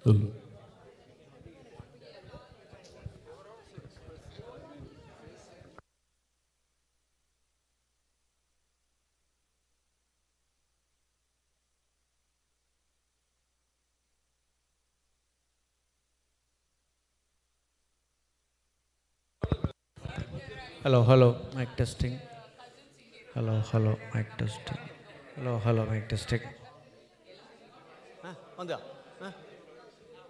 Um, Hello, hello, mic testing. Hello, hello, mic testing. Hello, mic testing. On the.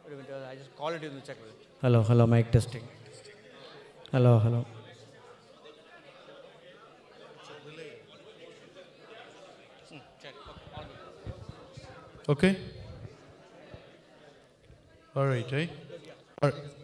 I just call it in the check. Hello, mic testing. Hello. okay. All right, eh? All right.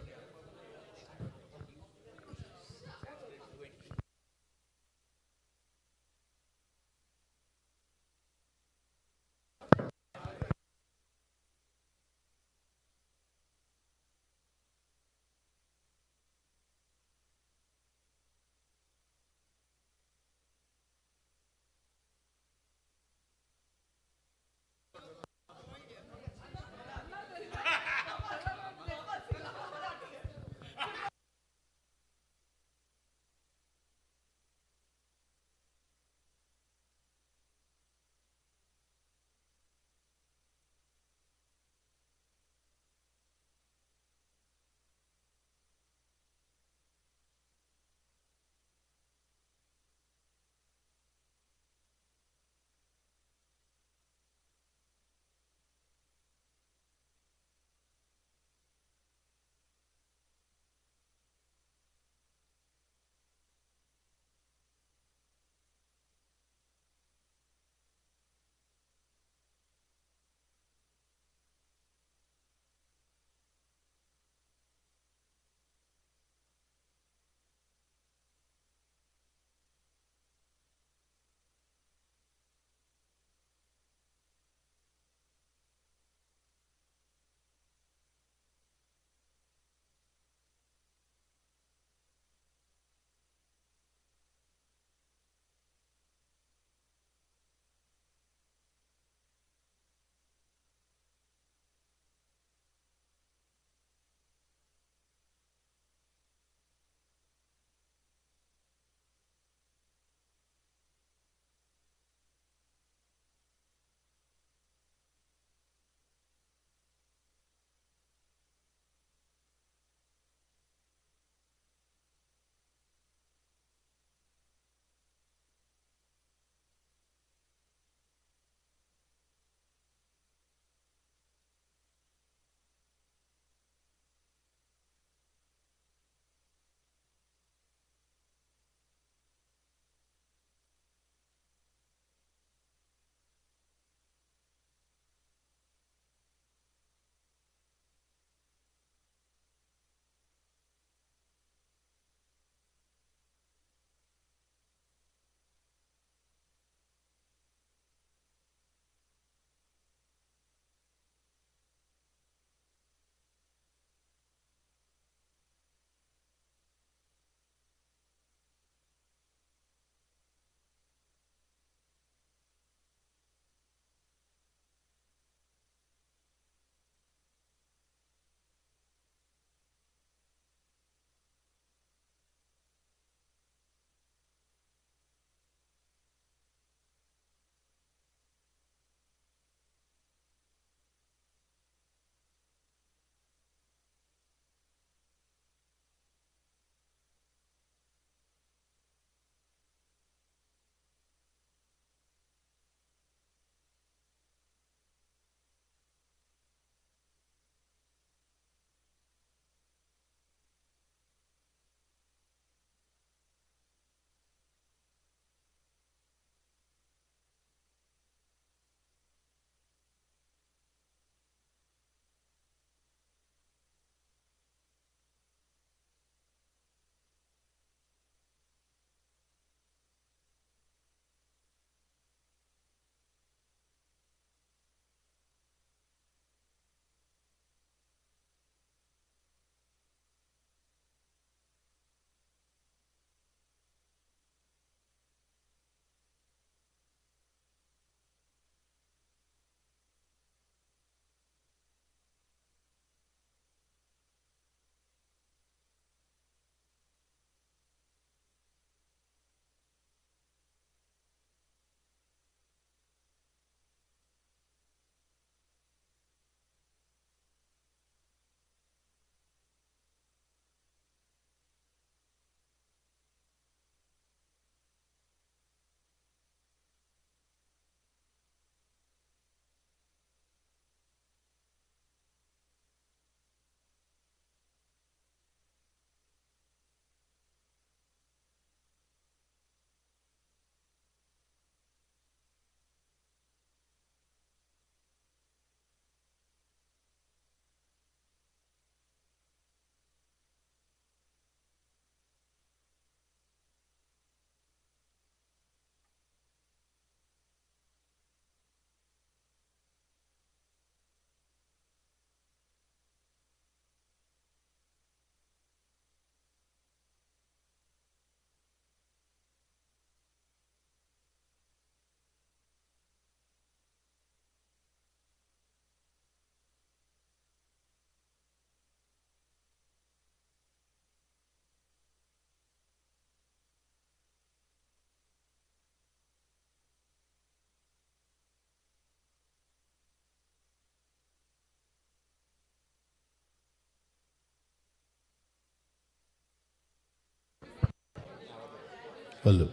Hello.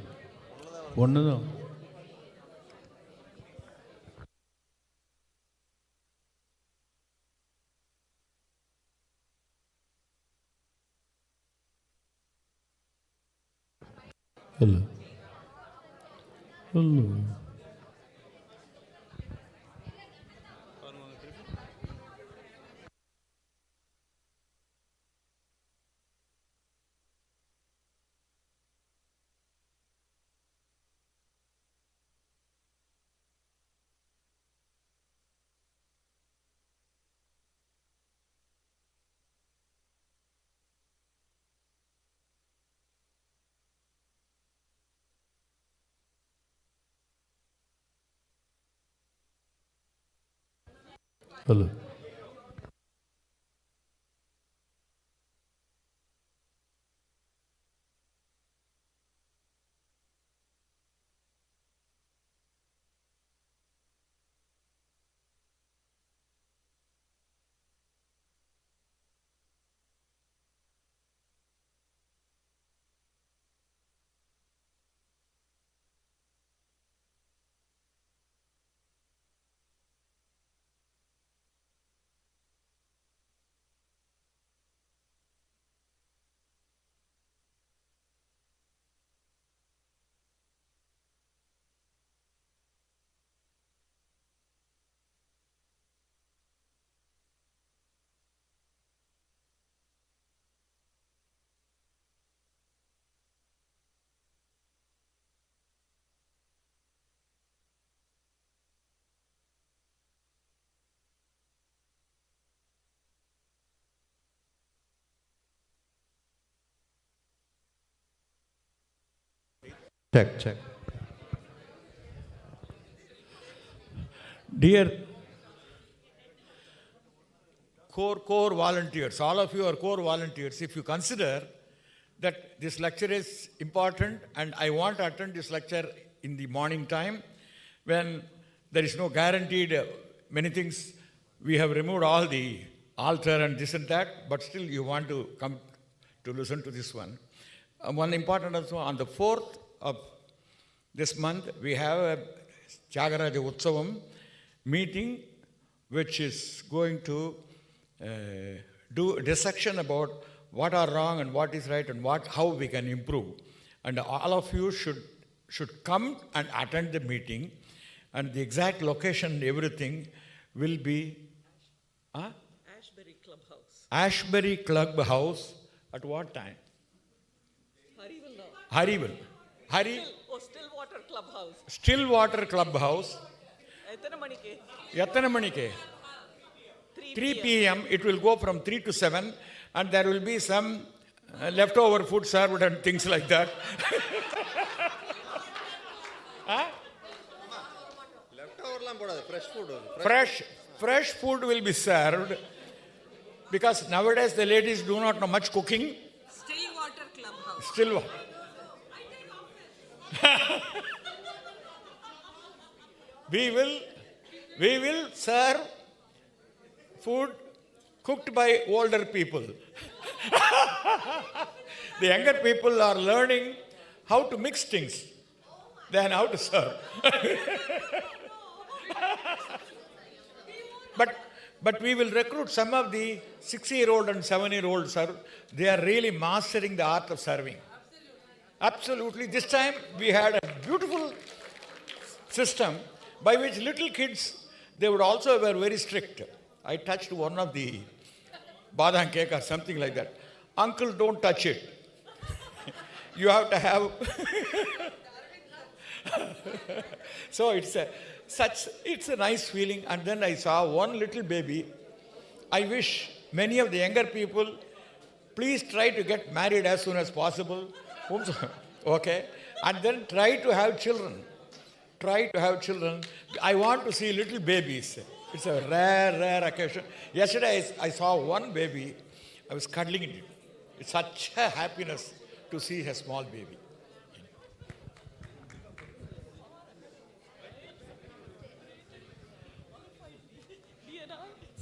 ஒன்று தான். Hello. Hello. Hello. Check. Dear core volunteers, all of you are core volunteers. If you consider that this lecture is important and I want to attend this lecture in the morning time when there is no guaranteed many things, we have removed all the altar and this and that, but still you want to come to listen to this one. One important also, on the 4th of this month, we have a Tyagaraja Utsavam meeting which is going to do a dissection about what are wrong and what is right and how we can improve. And all of you should come and attend the meeting, and the exact location, everything will be Ashbury Clubhouse. Ashbury Clubhouse. At what time? Harryville. Stillwater Clubhouse. Stillwater Clubhouse. எத்தனை மணிக்கு? 3 p.m. It will go from 3 to 7, and there will be some leftover food served and things like that. Fresh food will be served, because nowadays the ladies do not know much cooking. Stillwater Clubhouse. Stillwater. We will serve food cooked by older people. The younger people are learning how to mix things than how to serve. But we will recruit some of the 6-year-old and 7-year-olds, sir. They are really mastering the art of serving. Absolutely. This time we had a beautiful system by which little kids, they would also were very strict. I touched one of the badam cake or something like that. Uncle, don't touch it. You have to have. So it's a nice feeling. And then I saw one little baby. I wish many of the younger people, please try to get married as soon as possible. Okay? And then try to have children. I want to see little babies. It's a rare occasion. Yesterday I saw one baby. I was cuddling it. It's such a happiness to see a small baby.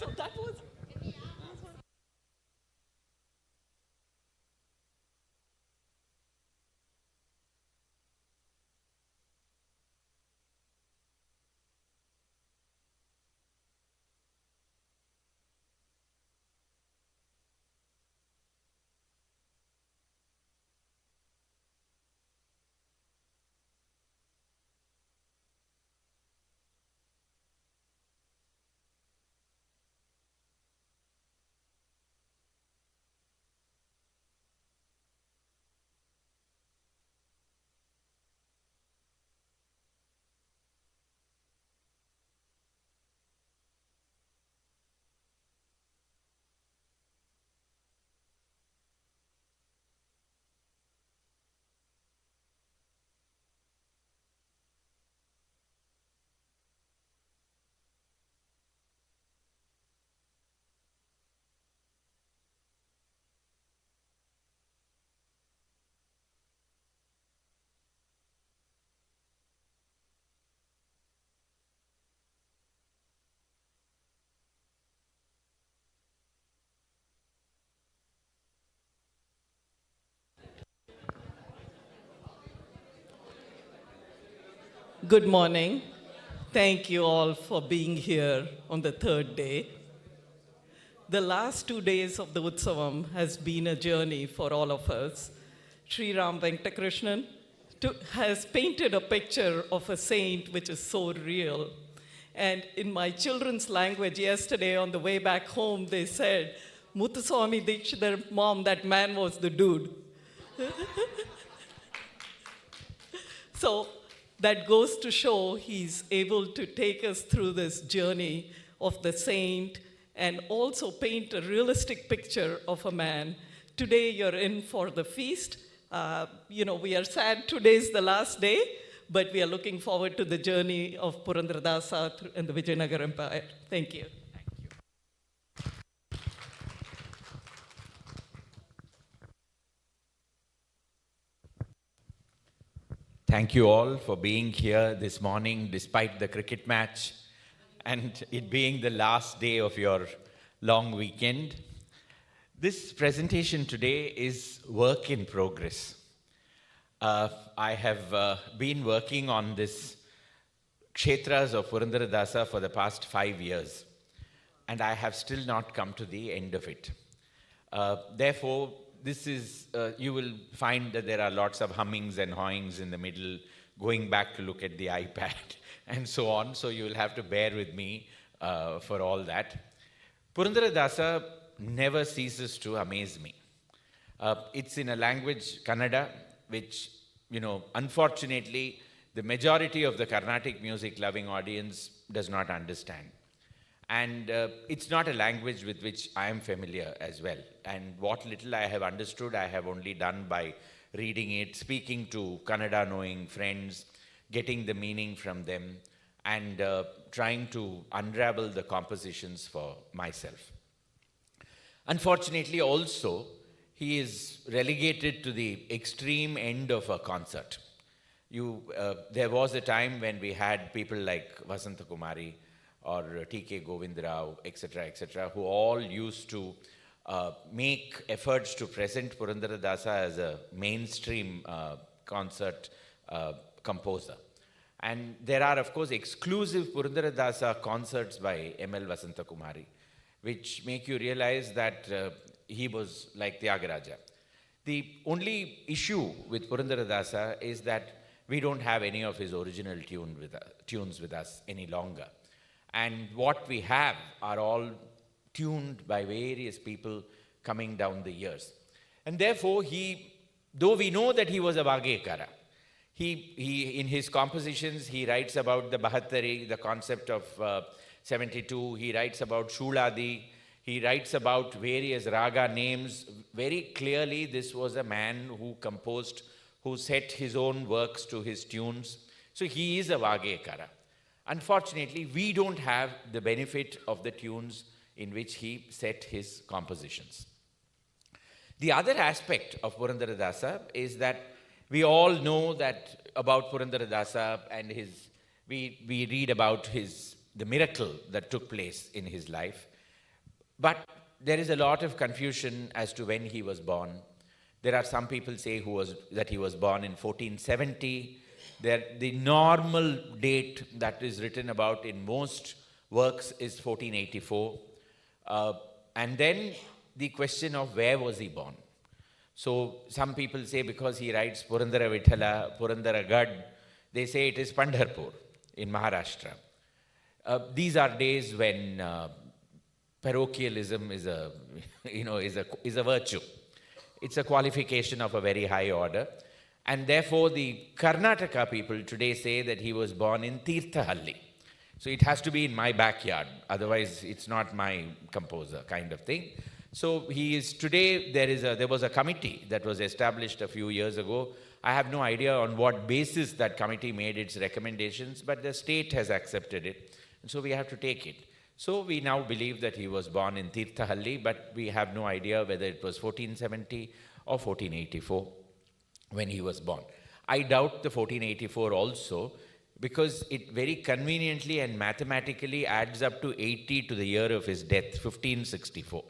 So that was. Good morning. Thank you all for being here on the third day. The last 2 days of the Utsavam has been a journey for all of us. Sriram Venkatakrishnan has painted a picture of a saint which is so real. And in my children's language yesterday on the way back home, they said, Muthuswami Dikshidhar, mom, that man was the dude. So that goes to show he's able to take us through this journey of the saint and also paint a realistic picture of a man. Today you're in for the feast. We are sad today's the last day, but we are looking forward to the journey of Purandaradasa and the Vijayanagar Empire. Thank you. Thank you all for being here this morning despite the cricket match and it being the last day of your long weekend. This presentation today is work in progress. I have been working on this Kshetras of Purandaradasa for the past 5 years and I have still not come to the end of it. Therefore, this is, you will find that there are lots of hummings and hawings in the middle, going back to look at the iPad and so on. So you will have to bear with me for all that. Purandaradasa never ceases to amaze me. It's in a language, Kannada, which, unfortunately, the majority of the Carnatic music loving audience does not understand. And it's not a language with which I am familiar as well. And what little I have understood, I have only done by reading it, speaking to Kannada-knowing friends, getting the meaning from them, and trying to unravel the compositions for myself. Unfortunately, also, he is relegated to the extreme end of a concert. There was a time when we had people like Vasanta Kumari, or T.K. Govindarao, etc., who all used to make efforts to present Purandaradasa as a mainstream concert composer. And there are, of course, exclusive Purandaradasa concerts by M.L. Vasanta Kumari, which make you realize that he was like Tyagaraja. The only issue with Purandaradasa is that we don't have any of his original tunes with us any longer. And what we have are all tuned by various people coming down the years. And therefore, though we know that he was a Vagekara, he in his compositions, he writes about the Bahattari, the concept of 72, he writes about Shuladi, he writes about various raga names. Very clearly, this was a man who composed, who set his own works to his tunes. So he is a Vagekara. Unfortunately, we don't have the benefit of the tunes in which he set his compositions. The other aspect of Purandaradasa is that we all know that about Purandaradasa and we read about the miracle that took place in his life. But there is a lot of confusion as to when he was born. There are some people say that he was born in 1470. The normal date that is written about in most works is 1484. And then the question of where was he born. So some people say because he writes Purandara Vithala, Purandara Gad, they say it is Pandharpur in Maharashtra. These are days when parochialism is a virtue. It's a qualification of a very high order. And therefore, the Karnataka people today say that he was born in Tirthahalli. So it has to be in my backyard. Otherwise, it's not my composer kind of thing. So he is today, there was a committee that was established a few years ago. I have no idea on what basis that committee made its recommendations, but the state has accepted it. And so we have to take it. So we now believe that he was born in Tirthahalli, but we have no idea whether it was 1470 or 1484. When he was born. I doubt the 1484 also, because it very conveniently and mathematically adds up to 80 to the year of his death, 1564.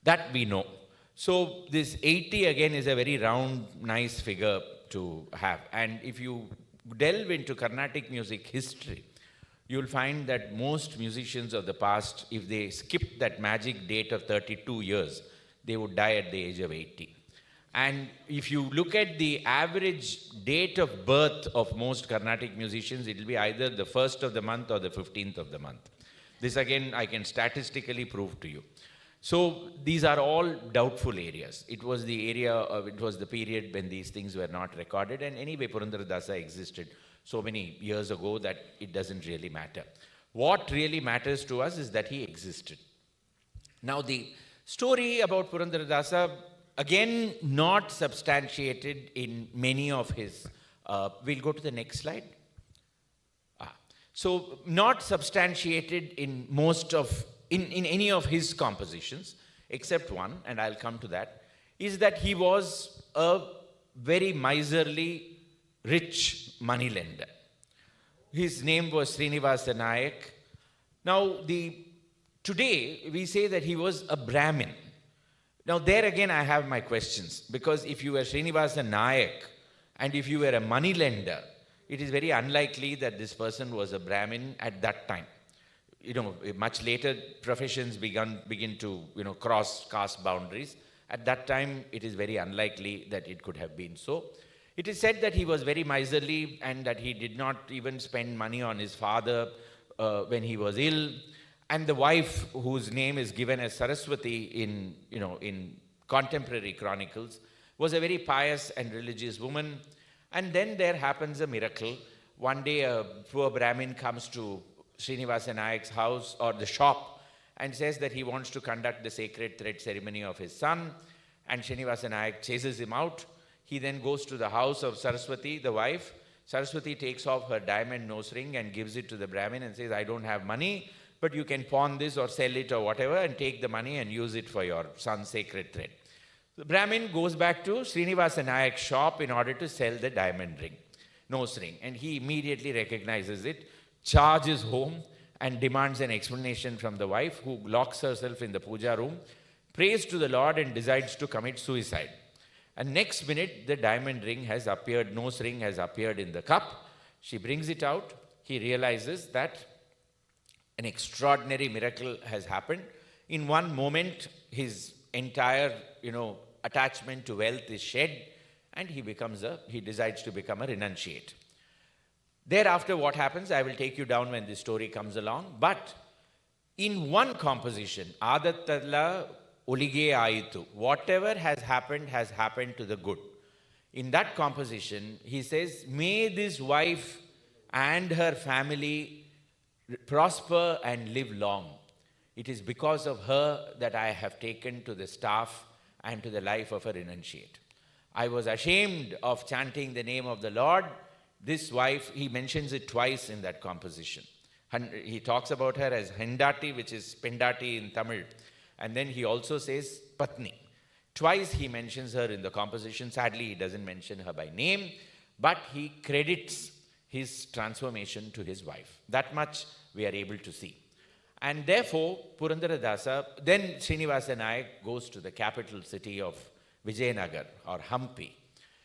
That we know. So this 80 again is a very round, nice figure to have. And if you delve into Carnatic music history, you'll find that most musicians of the past, if they skipped that magic date of 32 years, they would die at the age of 80. And if you look at the average date of birth of most Carnatic musicians, it will be either the 1st of the month or the 15th of the month. This again, I can statistically prove to you. So these are all doubtful areas. It was the period when these things were not recorded. And anyway, Purandaradasa existed so many years ago that it doesn't really matter. What really matters to us is that he existed. Now the story about Purandaradasa, again, not substantiated in many of his, we'll go to the next slide. So not substantiated in in any of his compositions, except one, and I'll come to that, is that he was a very miserly, rich moneylender. His name was Srinivasa Nayak. Now, today we say that he was a Brahmin. Now, there again I have my questions, because if you were Srinivasa Nayak and if you were a moneylender, it is very unlikely that this person was a Brahmin at that time. Much later professions begin to, cross caste boundaries. At that time, it is very unlikely that it could have been so. It is said that he was very miserly and that he did not even spend money on his father when he was ill. And the wife, whose name is given as Saraswati in contemporary chronicles, was a very pious and religious woman. And then there happens a miracle. One day a poor Brahmin comes to Srinivasa Nayak's house or the shop and says that he wants to conduct the sacred thread ceremony of his son. And Srinivasa Nayak chases him out. He then goes to the house of Saraswati, the wife. Saraswati takes off her diamond nose ring and gives it to the Brahmin and says, I don't have money, but you can pawn this or sell it or whatever and take the money and use it for your son's sacred thread. The Brahmin goes back to Srinivasa Nayak's shop in order to sell the diamond ring, nose ring. And he immediately recognizes it, charges home and demands an explanation from the wife, who locks herself in the puja room, prays to the Lord and decides to commit suicide. And next minute, the diamond ring has appeared, nose ring has appeared in the cup. She brings it out. He realizes that an extraordinary miracle has happened. In one moment, his entire, attachment to wealth is shed, and he decides to become a renunciate. Thereafter, what happens, I will take you down when this story comes along. But in one composition, Adattalla Olige Aitu, whatever has happened to the good. In that composition, he says, may this wife and her family prosper and live long. It is because of her that I have taken to the staff and to the life of a renunciate. I was ashamed of chanting the name of the Lord. This wife, he mentions it twice in that composition. He talks about her as Hendati, which is Pendati in Tamil. And then he also says Patni. Twice he mentions her in the composition. Sadly, he doesn't mention her by name, but he credits his transformation to his wife. That much we are able to see. And therefore, Purandaradasa, then Srinivasa Nayak goes to the capital city of Vijayanagar or Hampi.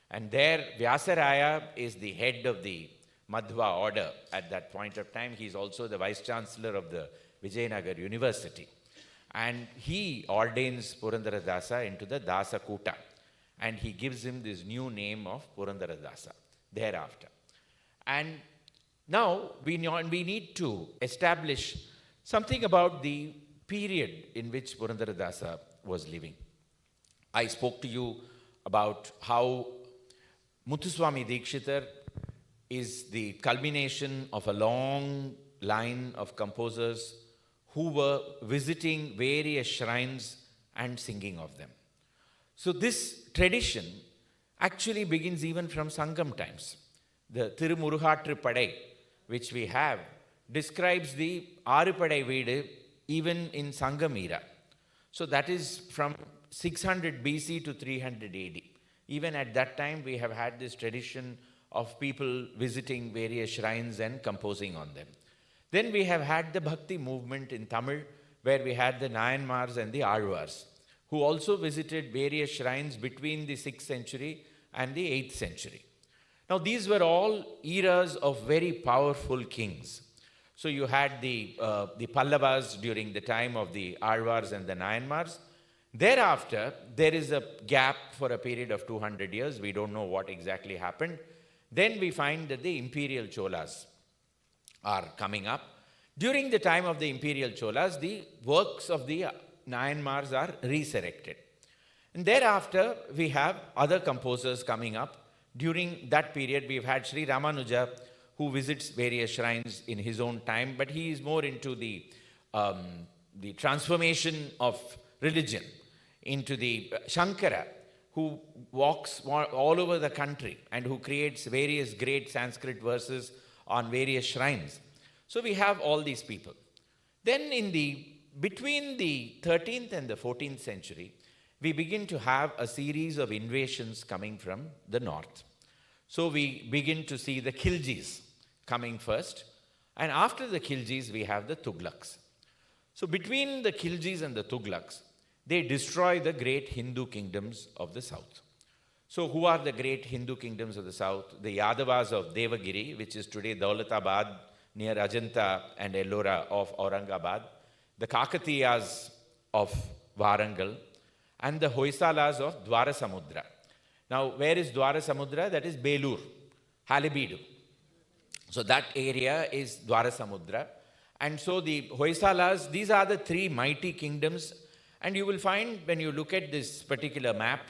And there, Vyasaraya is the head of the Madhva order at that point of time. He is also the vice-chancellor of the Vijayanagar University. And he ordains Purandaradasa into the Dasa Kuta. And he gives him this new name of Purandaradasa thereafter. And now we need to establish something about the period in which Purandaradasa was living. I spoke to you about how Muthuswami Dikshitar is the culmination of a long line of composers who were visiting various shrines and singing of them. So this tradition actually begins even from Sangam times. The Tirumurugatru Padai, which we have, describes the Arupadai Vedu even in Sangam era. So that is from 600 BC to 300 AD. Even at that time, we have had this tradition of people visiting various shrines and composing on them. Then we have had the Bhakti movement in Tamil, where we had the Nayanmars and the Alvars, who also visited various shrines between the 6th century and the 8th century. Now, these were all eras of very powerful kings. So you had the Pallavas during the time of the Alvars and the Nayanmars. Thereafter, there is a gap for a period of 200 years. We don't know what exactly happened. Then we find that the imperial Cholas are coming up. During the time of the imperial Cholas, the works of the Nayanmars are resurrected. And thereafter, we have other composers coming up. During that period, we've had Sri Ramanuja, who visits various shrines in his own time, but he is more into the transformation of religion, into the Shankara, who walks all over the country and who creates various great Sanskrit verses on various shrines. So we have all these people. Then between the 13th and the 14th century, we begin to have a series of invasions coming from the north. So we begin to see the Khiljis coming first, and after the Khiljis, we have the Tughlaqs. So between the Khiljis and the Tughlaqs, they destroy the great Hindu kingdoms of the south. So who are the great Hindu kingdoms of the south? The Yadavas of Devagiri, which is today Daulatabad, near Ajanta and Ellora of Aurangabad, the Kakatiyas of Warangal, and the Hoysalas of Dwarasamudra. Now, where is Dwarasamudra? That is Belur, Halebeedu. So that area is Dwarasamudra. And so the Hoysalas, these are the three mighty kingdoms. And you will find when you look at this particular map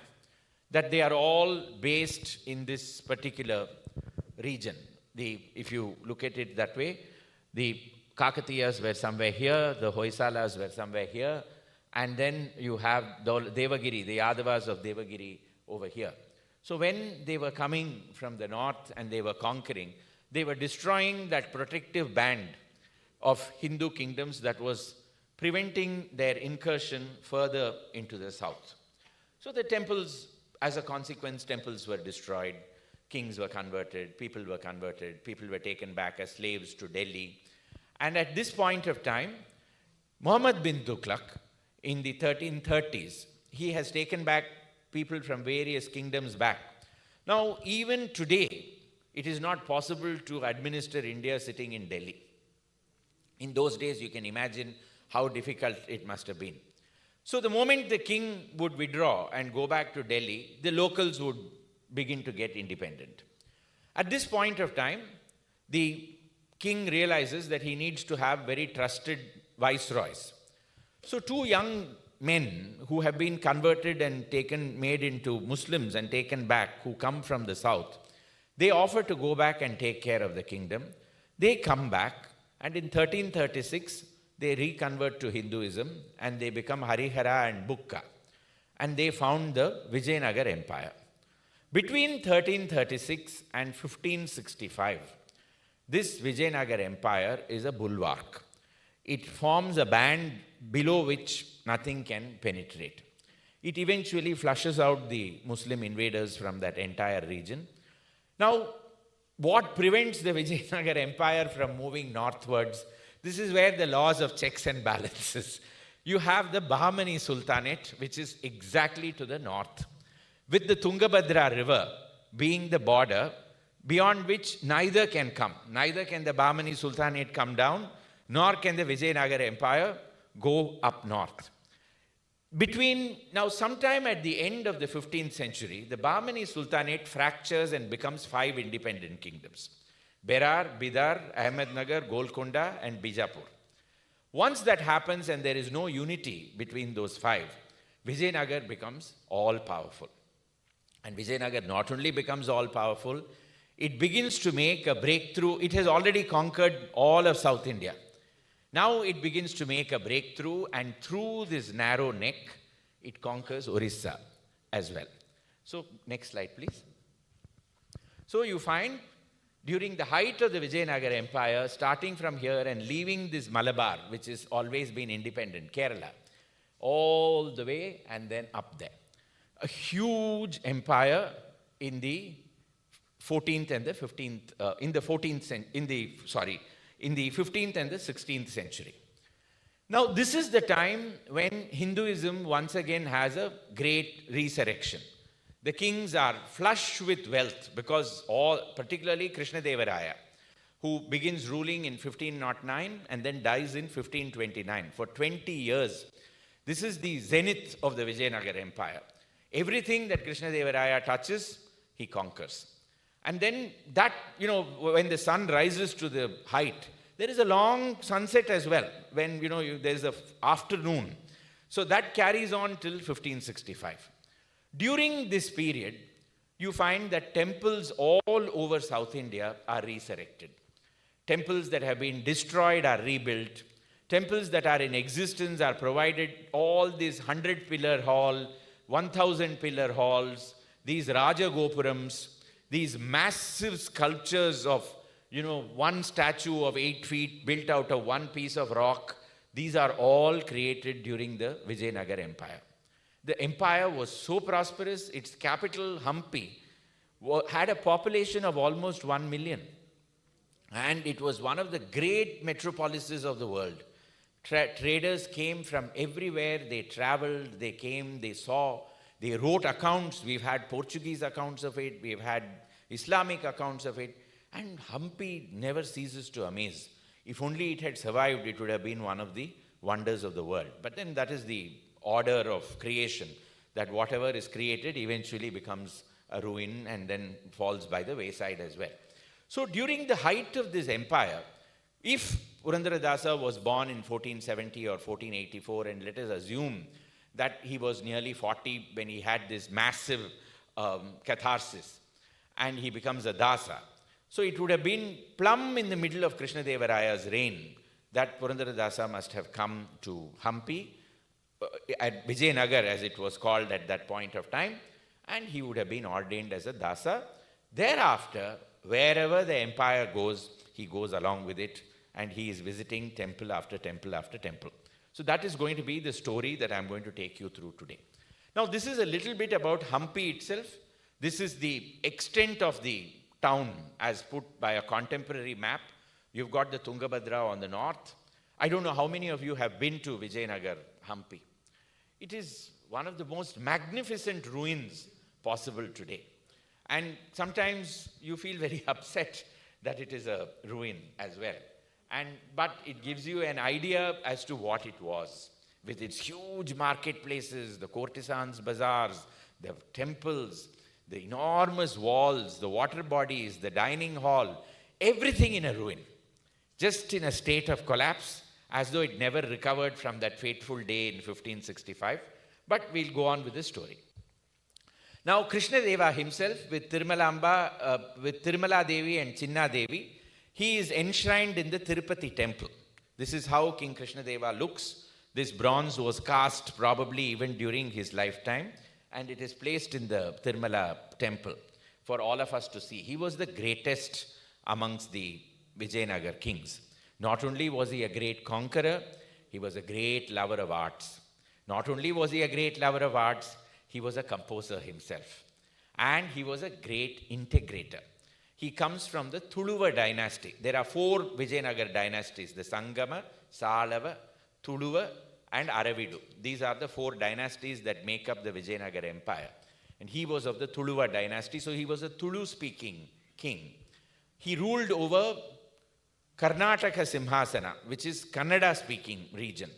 that they are all based in this particular region. If you look at it that way, the Kakatiyas were somewhere here, the Hoysalas were somewhere here, and then you have Devagiri, the Yadavas of Devagiri over here. So when they were coming from the north and they were conquering, they were destroying that protective band of Hindu kingdoms that was preventing their incursion further into the south. So the temples, as a consequence, temples were destroyed, kings were converted, people were taken back as slaves to Delhi. And at this point of time, Muhammad bin Tughlaq, in the 1330s, he has taken back people from various kingdoms back. Now, even today, it is not possible to administer India sitting in Delhi. In those days, you can imagine how difficult it must have been. So the moment the king would withdraw and go back to Delhi, the locals would begin to get independent. At this point of time, the king realizes that he needs to have very trusted viceroys. So two young men who have been converted and made into Muslims and taken back, who come from the south, they offer to go back and take care of the kingdom. They come back, and in 1336, they reconvert to Hinduism and they become Harihara and Bukka. And they found the Vijayanagar Empire. Between 1336 and 1565, this Vijayanagar Empire is a bulwark. It forms a band below which nothing can penetrate. It eventually flushes out the Muslim invaders from that entire region. Now, what prevents the Vijayanagar Empire from moving northwards? This is where the laws of checks and balances. You have the Bahmani Sultanate, which is exactly to the north, with the Tungabhadra River being the border, beyond which neither can come. Neither can the Bahmani Sultanate come down, nor can the Vijayanagar Empire go up north. Now, sometime at the end of the 15th century, the Bahmani Sultanate fractures and becomes 5 independent kingdoms: Berar, Bidar, Ahmednagar, Golconda, and Bijapur. Once that happens and there is no unity between those 5, Vijayanagar becomes all-powerful. And Vijayanagar not only becomes all-powerful, it begins to make a breakthrough. It has already conquered all of South India. Now it begins to make a breakthrough, and through this narrow neck, it conquers Orissa as well. So, next slide, please. So you find during the height of the Vijayanagar Empire, starting from here and leaving this Malabar, which has always been independent, Kerala, all the way and then up there. A huge empire in the 14th and the 15th, in the 15th and the 16th century. Now, this is the time when Hinduism once again has a great resurrection. The kings are flush with wealth because particularly Krishnadevaraya, who begins ruling in 1509 and then dies in 1529. For 20 years, this is the zenith of the Vijayanagara Empire. Everything that Krishnadevaraya touches, he conquers. And then that, when the sun rises to the height, there is a long sunset as well, when, there is an afternoon. So that carries on till 1565. During this period, you find that temples all over South India are resurrected. Temples that have been destroyed are rebuilt. Temples that are in existence are provided all these 100-pillar hall, 1,000-pillar halls, these Raja Gopurams, these massive sculptures of, one statue of 8 feet built out of one piece of rock. These are all created during the Vijayanagara Empire. The empire was so prosperous, its capital, Hampi, had a population of almost 1 million. And it was one of the great metropolises of the world. Traders came from everywhere. They traveled, they came, they saw, they wrote accounts. We've had Portuguese accounts of it, we've had Islamic accounts of it. And Hampi never ceases to amaze. If only it had survived, it would have been one of the wonders of the world. But then that is the order of creation, that whatever is created eventually becomes a ruin and then falls by the wayside as well. So during the height of this empire, if Purandaradasa was born in 1470 or 1484, and let us assume that he was nearly 40 when he had this massive catharsis, and he becomes a Dasa. So it would have been plumb in the middle of Krishnadevaraya's reign that Purandaradasa must have come to Hampi, at Vijayanagar as it was called at that point of time, and he would have been ordained as a Dasa. Thereafter, wherever the empire goes, he goes along with it, and he is visiting temple after temple after temple. So that is going to be the story that I'm going to take you through today. Now, this is a little bit about Hampi itself. This is the extent of the town as put by a contemporary map. You've got the Tungabhadra on the north. I don't know how many of you have been to Vijayanagar, Hampi. It is one of the most magnificent ruins possible today. And sometimes you feel very upset that it is a ruin as well. But it gives you an idea as to what it was, with its huge marketplaces, the courtesans' bazaars, the temples, the enormous walls, the water bodies, the dining hall, everything in a ruin, just in a state of collapse, as though it never recovered from that fateful day in 1565. But we'll go on with the story. Now, Krishnadeva himself, with Tirumala Devi and Chinna Devi, he is enshrined in the Tirupati temple. This is how King Krishnadeva looks. This bronze was cast probably even during his lifetime, and it is placed in the Tirumala temple for all of us to see. He was the greatest amongst the Vijayanagar kings. Not only was he a great conqueror, he was a great lover of arts. Not only was he a great lover of arts, he was a composer himself. And he was a great integrator. He comes from the Tuluva dynasty. There are 4 Vijayanagar dynasties, the Sangama, Salava, Tuluva, and Aravidu. These are the 4 dynasties that make up the Vijayanagar Empire. And he was of the Tuluva dynasty, so he was a Tulu-speaking king. He ruled over Karnataka Simhasana, which is Kannada-speaking region.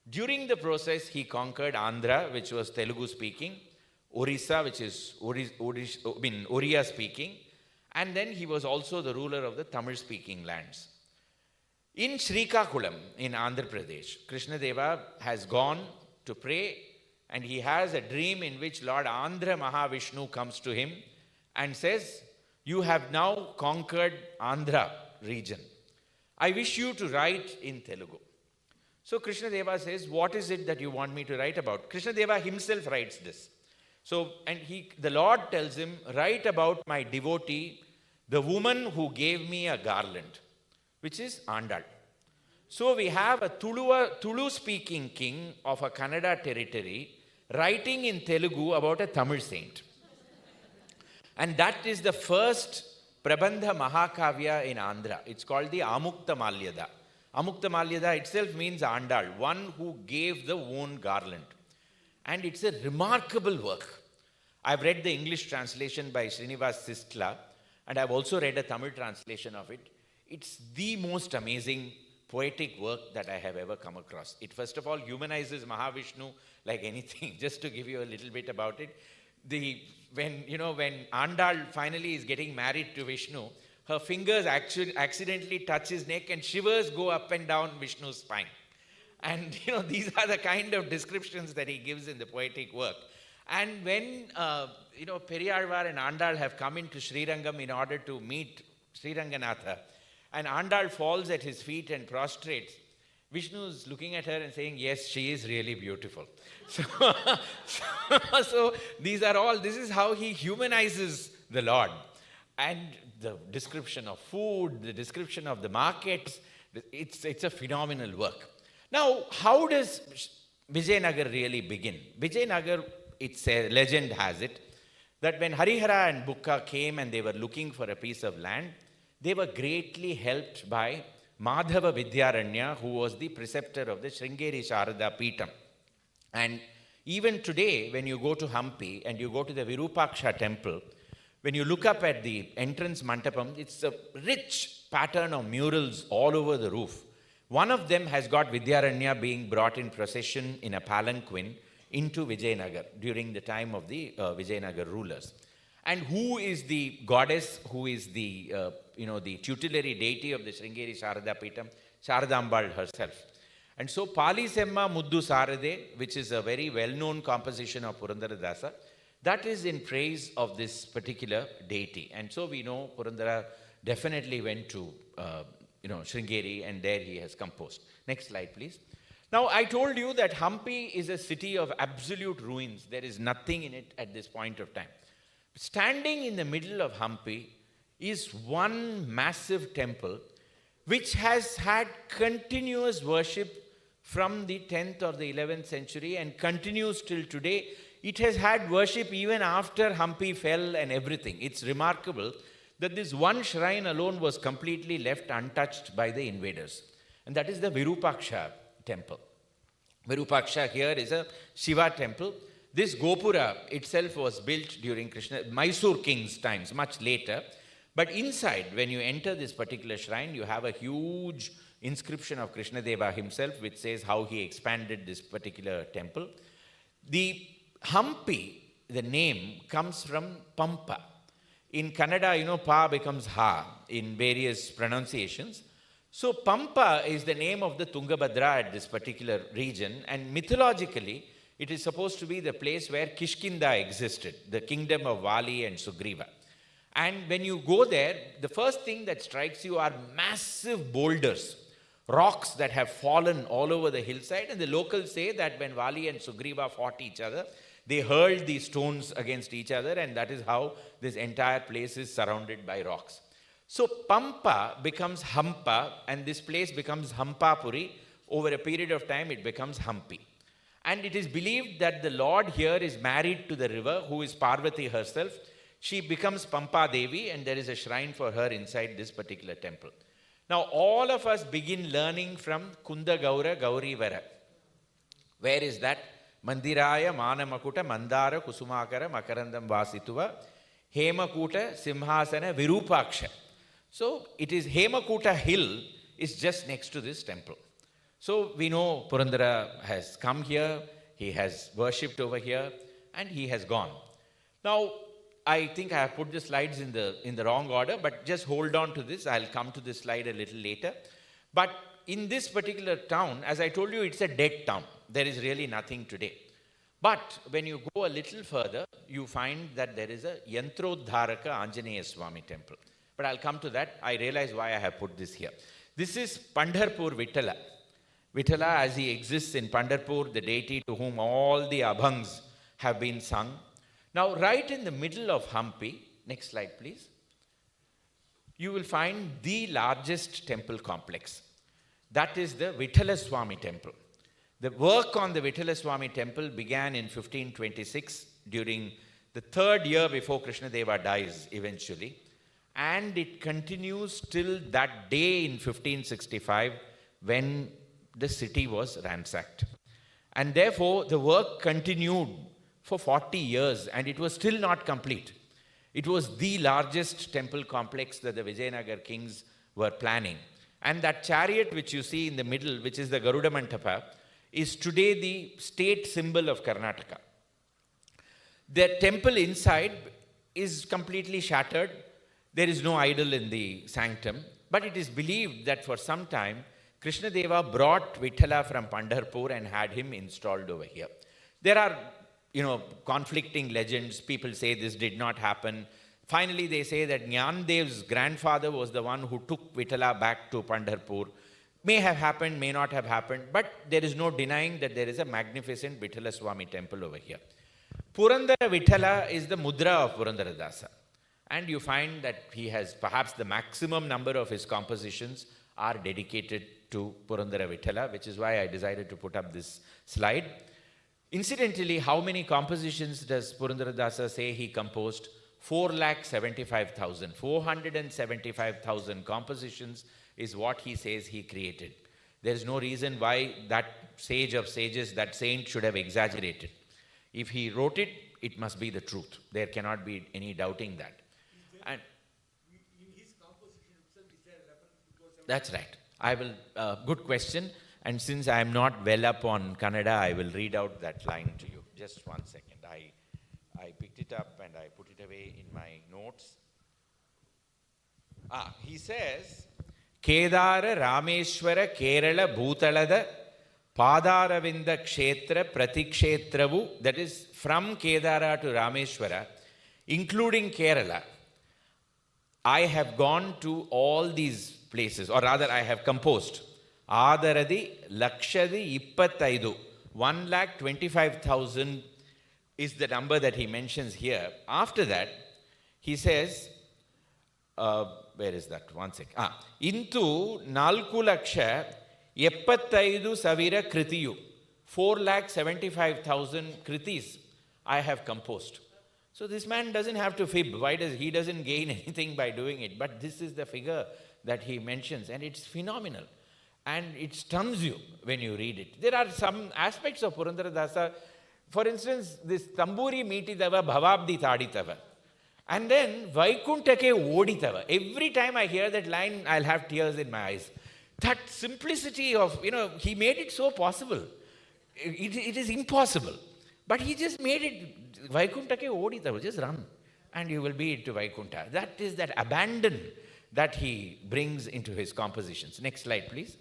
During the process, he conquered Andhra, which was Telugu-speaking, Orissa, which is Oriya-speaking, and then he was also the ruler of the Tamil-speaking lands. In Srikakulam, in Andhra Pradesh, Krishnadeva has gone to pray, and he has a dream in which Lord Andhra Mahavishnu comes to him and says, "You have now conquered Andhra region. I wish you to write in Telugu." So Krishnadeva says, "What is it that you want me to write about?" Krishnadeva himself writes this. So, and the Lord tells him, "Write about my devotee, the woman who gave me a garland," which is Andal. So we have a Tulu-speaking king of a Kannada territory writing in Telugu about a Tamil saint. And that is the first Prabandha Mahakavya in Andhra. It's called the Amukta Malyada. Amukta Malyada itself means Andal, one who gave the wound garland. And it's a remarkable work. I've read the English translation by Srinivas Sistla, and I've also read a Tamil translation of it. It's the most amazing poetic work that I have ever come across. It first of all humanizes Mahavishnu like anything. Just to give you a little bit about it, when Andal finally is getting married to Vishnu, her fingers actually accidentally touch his neck and shivers go up and down Vishnu's spine. And these are the kind of descriptions that he gives in the poetic work. And when Periyalvar and Andal have come into Srirangam in order to meet Sriranganatha, and Andal falls at his feet and prostrates, Vishnu is looking at her and saying, yes, she is really beautiful. So this is how he humanizes the Lord. And the description of food, the description of the markets, it's a phenomenal work. Now, how does Vijayanagar really begin? Vijayanagar, legend has it, that when Harihara and Bukka came and they were looking for a piece of land, they were greatly helped by Madhava Vidyaranya, who was the preceptor of the Sringeri Sharada Peetham. And even today, when you go to Hampi and you go to the Virupaksha temple, when you look up at the entrance mandapam, it's a rich pattern of murals all over the roof. One of them has got Vidyaranya being brought in procession in a palanquin into Vijayanagar during the time of the Vijayanagar rulers. And who is the goddess, who is the tutelary deity of the Sringeri Sharada Peetham? Sharadambal herself. And so Pali Semma Muddu Sarade, which is a very well-known composition of Purandaradasa, that is in praise of this particular deity. And so we know Purandara definitely went to Sringeri, and there he has composed. Next slide, please. Now, I told you that Hampi is a city of absolute ruins. There is nothing in it at this point of time. Standing in the middle of Hampi is one massive temple which has had continuous worship from the 10th or the 11th century and continues till today. It has had worship even after Hampi fell and everything. It's remarkable that this one shrine alone was completely left untouched by the invaders. And that is the Virupaksha temple. Virupaksha here is a Shiva temple. This Gopura itself was built during Mysore king's times, much later. But inside, when you enter this particular shrine, you have a huge inscription of Krishnadeva himself, which says how he expanded this particular temple. The Hampi, the name, comes from Pampa. In Kannada, pa becomes ha in various pronunciations. So Pampa is the name of the Tungabhadra at this particular region, and mythologically, it is supposed to be the place where Kishkinda existed, the kingdom of Vali and Sugriva. And when you go there, the first thing that strikes you are massive boulders, rocks that have fallen all over the hillside. And the locals say that when Vali and Sugriva fought each other, they hurled these stones against each other, and that is how this entire place is surrounded by rocks. So Pampa becomes Hampa, and this place becomes Hampapuri. Over a period of time, it becomes Hampi. And it is believed that the Lord here is married to the river, who is Parvati herself. She becomes Pampa Devi, and there is a shrine for her inside this particular temple. Now, all of us begin learning from Kunda Gaura Gaurivara. Where is that? Mandiraya Manamakuta Mandara Kusumakara Makarandam Vasituva Hemakuta Simhasana Virupaksha. So, it is Hemakuta hill is just next to this temple. So, we know Purandara has come here, he has worshipped over here, and he has gone. Now, I think I have put the slides in the wrong order, but just hold on to this. I'll come to this slide a little later. But in this particular town, as I told you, it's a dead town. There is really nothing today. But when you go a little further, you find that there is a Yantrodharaka Anjaneya Swami temple. But I'll come to that. I realize why I have put this here. This is Pandharpur Vittala. Vittala, as he exists in Pandharpur, the deity to whom all the abhangs have been sung. Now, right in the middle of Hampi, next slide please, you will find the largest temple complex. That is the Vittala Swami temple. The work on the Vittala Swami temple began in 1526 during the third year before Krishnadeva dies eventually. And it continues till that day in 1565 when the city was ransacked. And therefore, the work continued for 40 years and it was still not complete. It was the largest temple complex that the Vijayanagar kings were planning. And that chariot which you see in the middle, which is the Garuda Mantapa, is today the state symbol of Karnataka. The temple inside is completely shattered. There is no idol in the sanctum. But it is believed that for some time, Krishna Deva brought Vithala from Pandharpur and had him installed over here. There are, conflicting legends. People say this did not happen. Finally, they say that Jnandev's grandfather was the one who took Vithala back to Pandharpur. May have happened, may not have happened, but there is no denying that there is a magnificent Vithala Swami temple over here. Purandara Vithala is the mudra of Purandaradasa. And you find that he has perhaps the maximum number of his compositions are dedicated to Purandara Vithala, which is why I decided to put up this slide. Incidentally, how many compositions does Purandaradasa say he composed? 475,000. 475,000 compositions is what he says he created. There is no reason why that sage of sages, that saint should have exaggerated. If he wrote it, it must be the truth. There cannot be any doubting that. And In his composition itself, is there a reference to 475? that's right. I will, good question. And since I am not well up on Kannada, I will read out that line to you. Just 1 second. I picked it up and I put it away in my notes. He says, Kedara Rameshwara Kerala Bhutalada Padaravinda Kshetra Pratikshetravu, that is from Kedara to Rameshwara, including Kerala. I have gone to all these places, or rather I have composed. Adaradi Lakshadi Ippataidu, 1,25,000 is the number that he mentions here. After that, he says, where is that? 1 second. Intu Nalku Laksha Eppataidu Savira Kritiyu, 4,75,000 kritis I have composed. So this man doesn't have to fib. He doesn't gain anything by doing it. But this is the figure that he mentions, and it's phenomenal. And it stuns you when you read it. There are some aspects of Purandaradasa. For instance, this Tamburi Meetidava Bhavabdi Taditava. And then Vaikuntake Oditava. Every time I hear that line, I'll have tears in my eyes. That simplicity of, he made it so possible. It is impossible. But he just made it, Vaikuntake Oditava, just run. And you will be into Vaikunta. That is that abandon that he brings into his compositions. Next slide, please.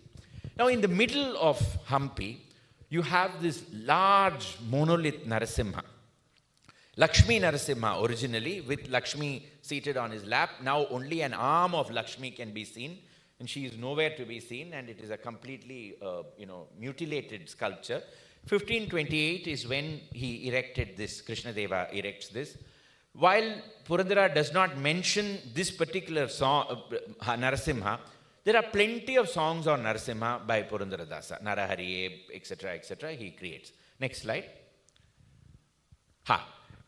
Now, in the middle of Hampi, you have this large monolith Narasimha. Lakshmi Narasimha originally, with Lakshmi seated on his lap. Now only an arm of Lakshmi can be seen, and she is nowhere to be seen, and it is a completely, mutilated sculpture. 1528 is when he erected this, Krishna Deva erects this. While Purandara does not mention this particular song, Narasimha, there are plenty of songs on Narasimha by Purandaradasa. Narahariye, etc., he creates. Next slide.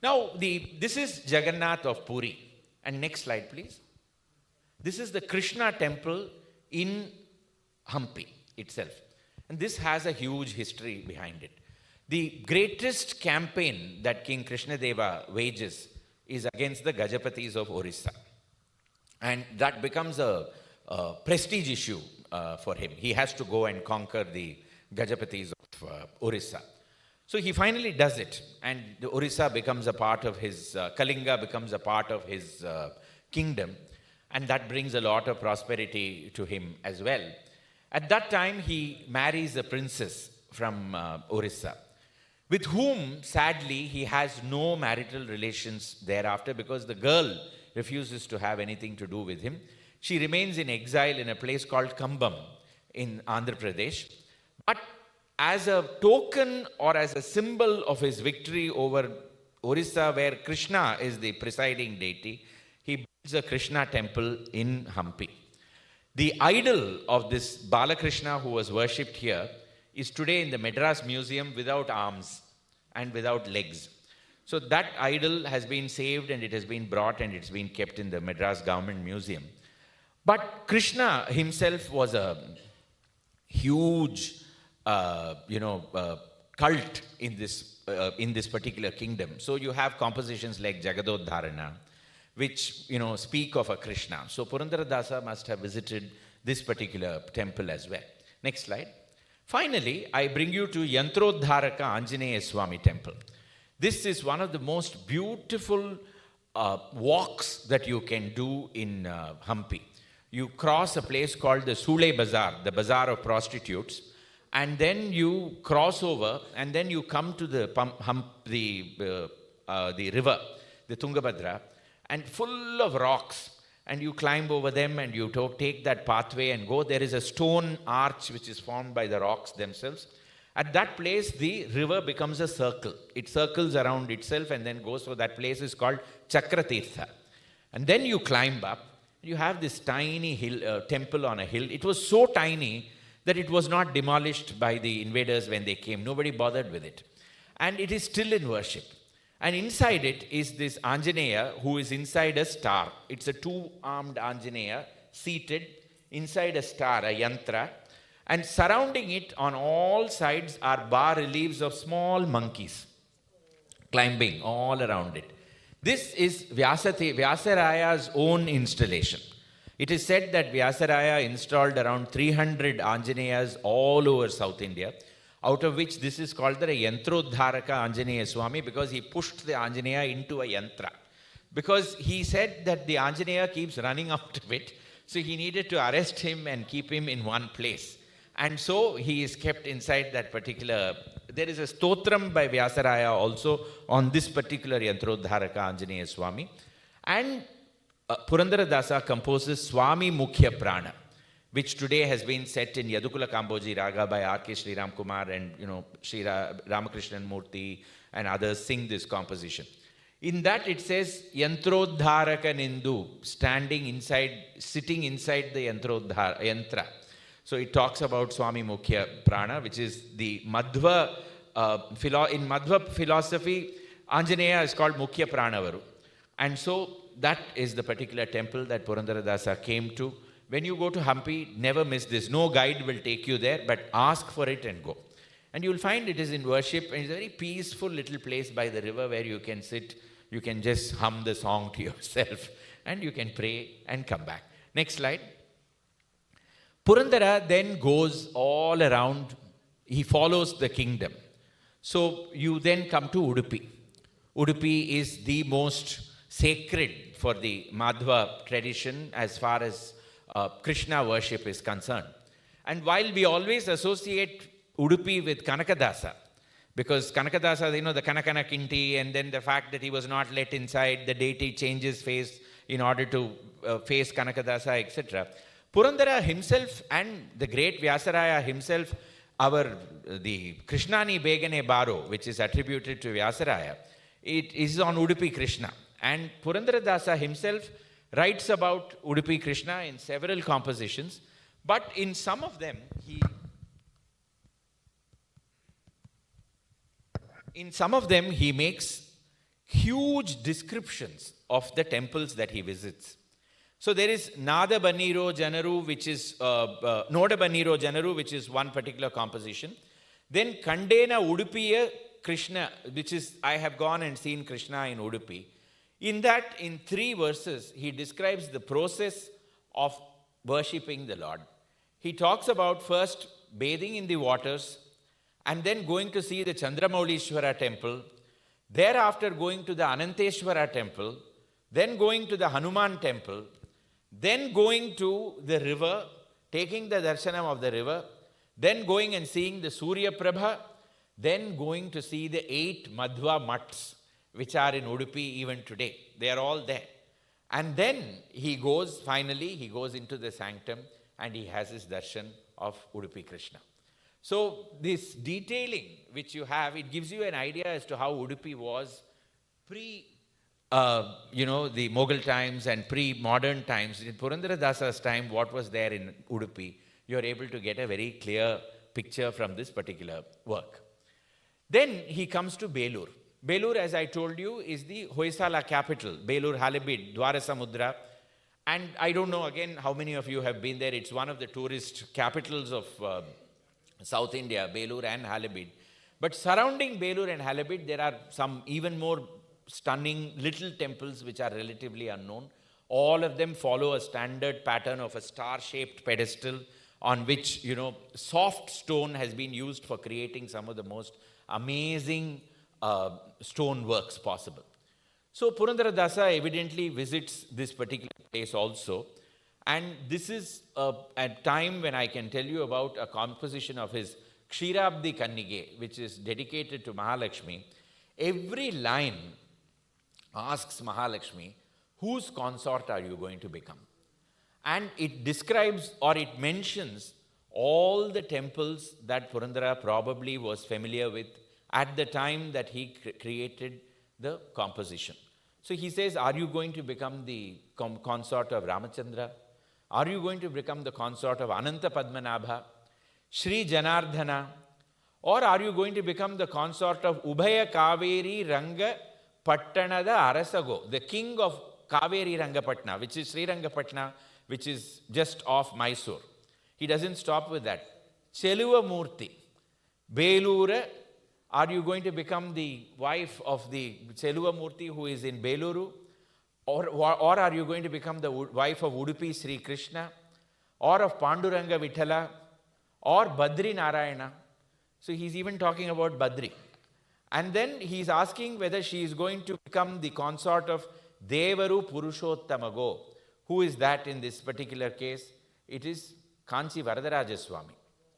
Now, this is Jagannath of Puri. And next slide, please. This is the Krishna temple in Hampi itself. And this has a huge history behind it. The greatest campaign that King Krishna Deva wages is against the Gajapatis of Orissa. And that becomes a prestige issue for him. He has to go and conquer the Gajapatis of Orissa. So he finally does it, and the Orissa becomes a part of his, Kalinga becomes a part of his kingdom, and that brings a lot of prosperity to him as well. At that time, he marries a princess from Orissa, with whom, sadly, he has no marital relations thereafter because the girl refuses to have anything to do with him. She remains in exile in a place called Kambam in Andhra Pradesh. But as a token or as a symbol of his victory over Orissa, where Krishna is the presiding deity, he builds a Krishna temple in Hampi. The idol of this Balakrishna who was worshipped here is today in the Madras Museum without arms and without legs. So that idol has been saved and it has been brought and it's been kept in the Madras Government Museum. But Krishna himself was a huge, cult in this particular kingdom. So you have compositions like Jagadodharana, which speak of a Krishna. So Purandaradasa must have visited this particular temple as well. Next slide. Finally, I bring you to Yantrodharaka Anjaneya Swami temple. This is one of the most beautiful walks that you can do in Hampi. You cross a place called the Sule Bazaar, the bazaar of prostitutes, and then you cross over, and then you come to the river, the Tungabhadra, and full of rocks. And you climb over them, and you take that pathway and go. There is a stone arch which is formed by the rocks themselves. At that place, the river becomes a circle. It circles around itself and then goes. So that place is called Chakratirtha. And then you climb up. You have this tiny hill, temple on a hill. It was so tiny that it was not demolished by the invaders when they came. Nobody bothered with it. And it is still in worship. And inside it is this Anjaneya who is inside a star. It's a two-armed Anjaneya seated inside a star, a yantra. And surrounding it on all sides are bas-reliefs of small monkeys climbing all around it. This is Vyasaraya's own installation. It is said that Vyasaraya installed around 300 Anjaneyas all over South India, out of which this is called the Yantrodharaka Anjaneya Swami, because he pushed the Anjaneya into a yantra. Because he said that the Anjaneya keeps running after it, so he needed to arrest him and keep him in one place. And so he is kept inside that particular. There is a stotram by Vyasaraya also on this particular Yantrodharaka Anjaneya Swami. And Purandaradasa composes Swami Mukhya Prana, which today has been set in Yadukula Kamboji Raga by R.K. Sriram Kumar, and Sri Ramakrishnan Murthy and others sing this composition. In that it says Yantrodharaka Nindu, sitting inside the yantra. So it talks about Swami Mukhya Prana, which is the Madhva, in Madhva philosophy, Anjaneya is called Mukhya Pranavaru. And so that is the particular temple that Purandaradasa came to. When you go to Hampi, never miss this. No guide will take you there, but ask for it and go. And you'll find it is in worship, and it's a very peaceful little place by the river where you can sit, you can just hum the song to yourself, and you can pray and come back. Next slide. Purandara then goes all around, he follows the kingdom. So you then come to Udupi. Udupi is the most sacred for the Madhva tradition as far as Krishna worship is concerned. And while we always associate Udupi with Kanakadasa, because Kanakadasa, the Kanakana Kinti, and then the fact that he was not let inside, the deity changes face in order to face Kanakadasa, etc. Purandara himself and the great Vyasaraya himself, the Krishnani Begane Baro, which is attributed to Vyasaraya, it is on Udupi Krishna. And Purandaradasa himself writes about Udupi Krishna in several compositions, but in some of them he makes huge descriptions of the temples that he visits. So there is Nada Baniro Janaru, which is Noda Baniro Janaru, which is one particular composition. Then Kandena Udupiya Krishna, which is I have gone and seen Krishna in Udupi. In that, in 3 verses, he describes the process of worshipping the Lord. He talks about first bathing in the waters, and then going to see the Chandramaulishwara temple, thereafter going to the Ananteshwara temple, then going to the Hanuman temple, then going to the river, taking the darshanam of the river, then going and seeing the Surya Prabha, then going to see the 8 Madhva Mats, which are in Udupi even today. They are all there. And then he goes into the sanctum and he has his darshan of Udupi Krishna. So this detailing which you have, it gives you an idea as to how Udupi was the Mughal times and pre-modern times. In Purandaradasa's time, what was there in Udupi, you're able to get a very clear picture from this particular work. Then he comes to Belur. Belur, as I told you, is the Hoysala capital, Belur Halibid, Dwarasamudra. And I don't know, again, how many of you have been there. It's one of the tourist capitals of South India, Belur and Halibid. But surrounding Belur and Halabit, there are some even more stunning little temples which are relatively unknown. All of them follow a standard pattern of a star-shaped pedestal on which, soft stone has been used for creating some of the most amazing stone works possible. So Purandaradasa evidently visits this particular place also. And this is a time when I can tell you about a composition of his Kshirabdi Kannige, which is dedicated to Mahalakshmi. Every line asks Mahalakshmi, whose consort are you going to become? And it describes or it mentions all the temples that Purandara probably was familiar with at the time that he created the composition. So he says, are you going to become the consort of Ramachandra? Are you going to become the consort of Ananta Padmanabha, Sri Janardhana? Or are you going to become the consort of Ubhaya Kaveri Ranga Pattanada Arasago, the king of Kaveri Rangapatna, which is Sri Rangapatna, which is just off Mysore? He doesn't stop with that. Cheluva Murti, Belura, are you going to become the wife of the Cheluva Murti who is in Beluru? Or are you going to become the wife of Udupi Sri Krishna? Or of Panduranga Vithala? Or Badri Narayana? So he's even talking about Badri. And then he's asking whether she is going to become the consort of Devaru Purushottamago. Who is that in this particular case? It is Kanchi Varadarajaswami,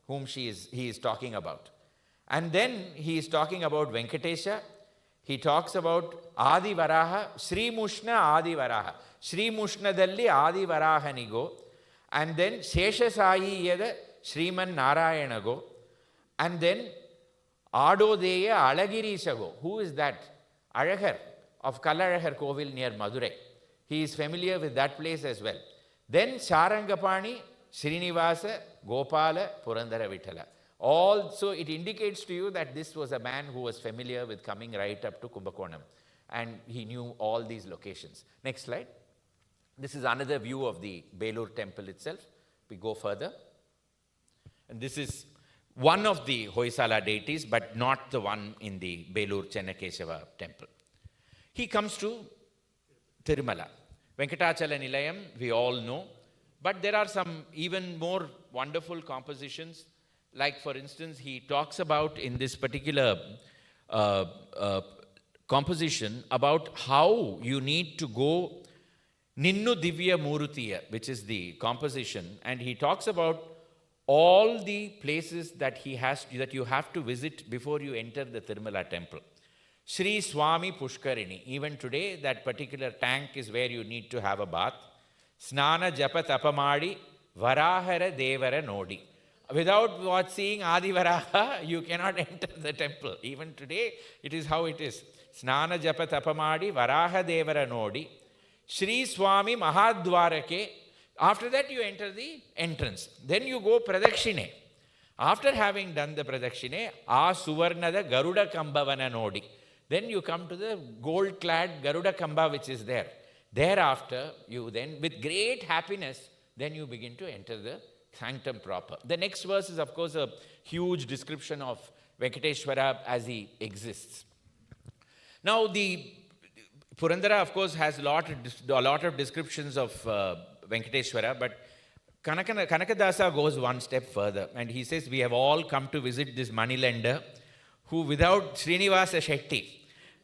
whom he is talking about. And then he is talking about Venkatesha. He talks about Adi Varaha, Sri Mushna Adi Varaha. Sri Mushna Dalli Adi Varahanigo. And then Shesha Sai Yada Sriman Narayanago. And then Adodeya Alagirishago. Who is that? Alagar of Kalalagar Kovil near Madurai. He is familiar with that place as well. Then Sarangapani, Srinivasa, Gopala, Purandara Vithala. Also, it indicates to you that this was a man who was familiar with coming right up to Kumbakonam. And he knew all these locations. Next slide. This is another view of the Belur temple itself. We go further. And this is one of the Hoysala deities, but not the one in the Belur Chennakeshava temple. He comes to Tirumala. Venkatachala Nilayam, we all know. But there are some even more wonderful compositions. Like, for instance, he talks about in this particular composition about how you need to go Ninnu Divya Murutiya, which is the composition. And he talks about all the places that you have to visit before you enter the Tirumala temple. Sri Swami Pushkarini. Even today, that particular tank is where you need to have a bath. Snana Japa Tapamadi Varahara Devara Nodi. Without seeing Adi Varaha, you cannot enter the temple. Even today, it is how it is. Snana Japa Tapamadi Varaha Devara Nodi. Sri Swami Mahadwarake. After that, you enter the entrance. Then you go Pradakshine. After having done the Pradakshine, A Suvarnada Garuda Kambavana Nodi. Then you come to the gold-clad Garuda Kamba which is there. Thereafter, you then, with great happiness, then you begin to enter the sanctum proper. The next verse is, of course, a huge description of Venkateshwara as he exists. Now, the Purandara, of course, has a lot of descriptions of Venkateshwara, but Kanakadasa goes one step further, and he says, we have all come to visit this moneylender who, without Srinivasa Shetty,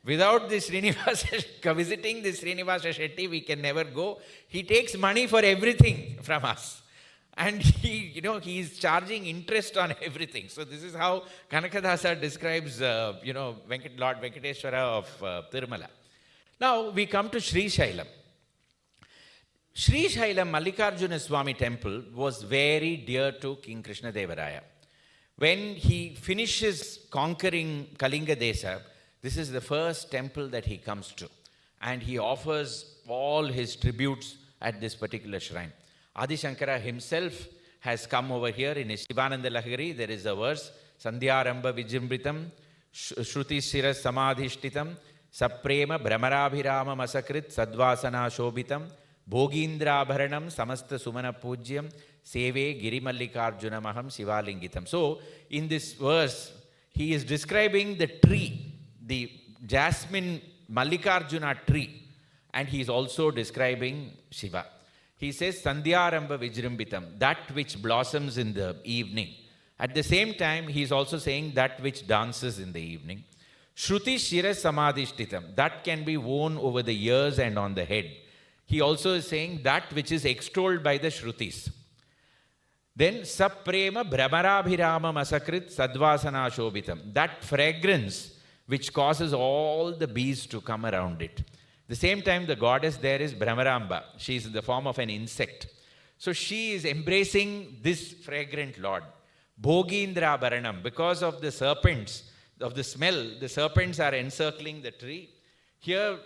without this Srinivasa, visiting this Srinivasa Shetty, we can never go. He takes money for everything from us. And he is charging interest on everything. So this is how Kanakadasa describes, Lord Venkateshwara of Tirumala. Now we come to Sri Shailam. Sri Shailam Mallikarjuna Swami temple was very dear to King Krishna Devaraya. When he finishes conquering Kalinga Desa, this is the first temple that he comes to. And he offers all his tributes at this particular shrine. Adi Shankara himself has come over here in his Shivananda Lahari. There is a verse, Sandhyaramba Vijimbritam, Shruti Shiras Samadhishtitam, Saprema Brahmarabhirama Masakrit Sadvasana Shobhitam, Bhogindrabharanam Samasta Sumana Pujyam, Seve Girimallikarjuna Maham Shivalingitam. So, in this verse, he is describing the tree, the jasmine Mallikarjuna tree, and he is also describing Shiva. He says, Sandhyaramba Vijrimbitam, that which blossoms in the evening. At the same time, he is also saying that which dances in the evening. Shruti Shira Samadhishtitam, that can be worn over the ears and on the head. He also is saying that which is extolled by the Shrutis. Then Saprema Brahmarabhirama Masakrit Sadvasana Shobhitam, that fragrance which causes all the bees to come around it. The same time, the goddess there is Brahmaramba. She is in the form of an insect. So she is embracing this fragrant Lord. Bhogindra Baranam, because of the serpents, of the smell, the serpents are encircling the tree. Here,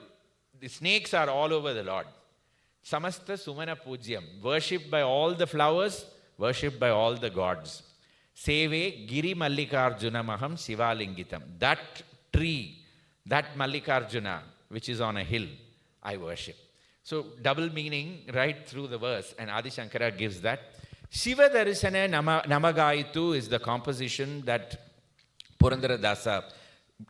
the snakes are all over the Lord. Samasta Sumana Pujyam, worshipped by all the flowers, worshipped by all the gods. Seve Giri Mallikarjuna Maham Shivalingitam. That tree, that Mallikarjuna, which is on a hill, I worship. So double meaning right through the verse, and Adi Shankara gives that. Shiva Darsana Namagaitu is the composition that Purandaradasa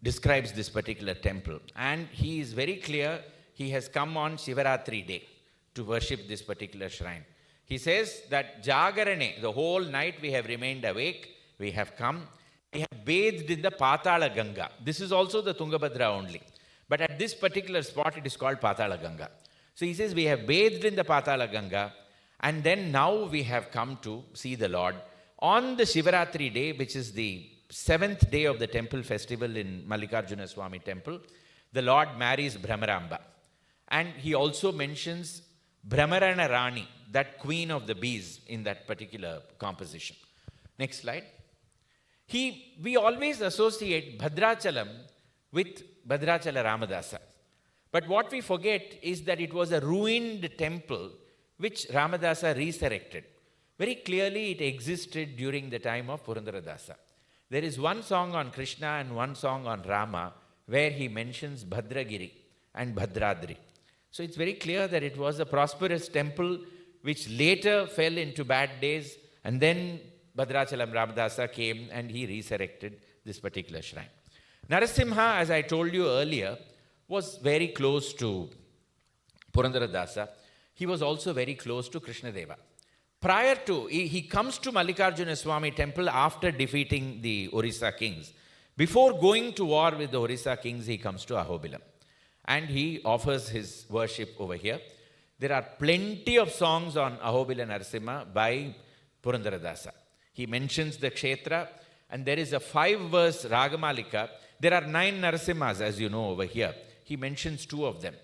describes this particular temple. And he is very clear, he has come on Shivaratri day to worship this particular shrine. He says that Jagarane, the whole night we have remained awake, we have come, we have bathed in the Patala Ganga. This is also the Tungabhadra only. But at this particular spot, it is called Patala Ganga. So he says, we have bathed in the Patala Ganga, and then now we have come to see the Lord. On the Shivaratri day, which is the 7th day of the temple festival in Mallikarjuna Swami temple, the Lord marries Brahmaramba. And he also mentions Brahmarana Rani, that queen of the bees in that particular composition. Next slide. We always associate Bhadrachalam with Bhadrachala Ramadasa. But what we forget is that it was a ruined temple which Ramadasa resurrected. Very clearly it existed during the time of Purandaradasa. There is one song on Krishna and one song on Rama where he mentions Bhadragiri and Bhadradri. So it's very clear that it was a prosperous temple which later fell into bad days, and then Bhadrachalam Ramadasa came and he resurrected this particular shrine. Narasimha, as I told you earlier, was very close to Purandaradasa. He was also very close to Krishnadeva. Prior to, he comes to Mallikarjuna Swami temple after defeating the Orissa kings. Before going to war with the Orissa kings, he comes to Ahobilam. And he offers his worship over here. There are plenty of songs on Ahobila Narasimha by Purandaradasa. He mentions the Kshetra, and there is a 5-verse Ragamalika. There are 9 Narasimhas, as you know, over here. He mentions 2 of them.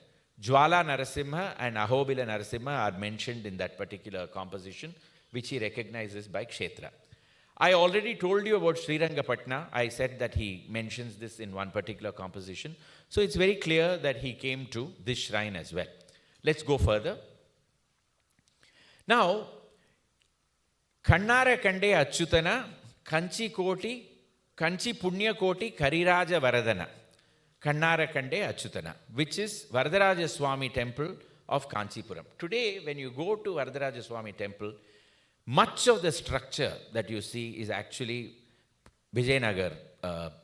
Jwala Narasimha and Ahobila Narasimha are mentioned in that particular composition, which he recognizes by Kshetra. I already told you about Srirangapatna. I said that he mentions this in one particular composition. So it's very clear that he came to this shrine as well. Let's go further. Now, Kannara Kande Achyutana, Kanchi Punya Koti Kariraja Varadana. Kannara Kande Achyutana, which is Varadaraja Swami temple of Kanchipuram. Today, when you go to Varadaraja Swami temple, much of the structure that you see is actually Vijayanagar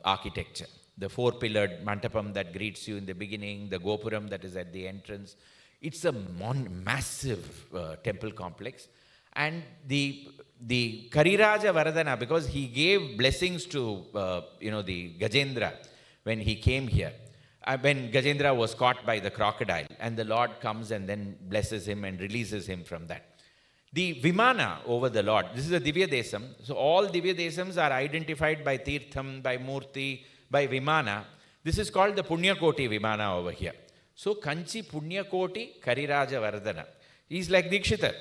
architecture. The 4-pillared mandapam that greets you in the beginning, the gopuram that is at the entrance. It's a massive temple complex. And the Kariraja Varadana, because he gave blessings to the Gajendra when he came here. When Gajendra was caught by the crocodile, and the Lord comes and then blesses him and releases him from that. The Vimana over the Lord, this is a Divya Desam. So all Divya Desams are identified by Tirtham, by Murti, by Vimana. This is called the Punyakoti Vimana over here. So Kanchi Punyakoti Kariraja Varadana. He's like Dikshitar.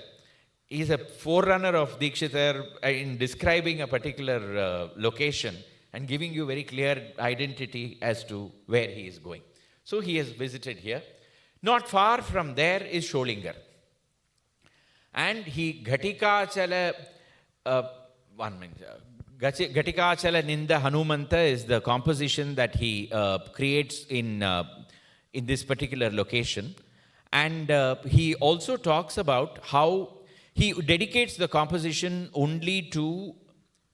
He's a forerunner of Dikshitar in describing a particular location and giving you very clear identity as to where he is going. So he has visited here. Not far from there is Sholingar. And he Ghatikachala, Ghatikachala Ninda Hanumanta is the composition that he creates in this particular location. And he also talks about how he dedicates the composition only to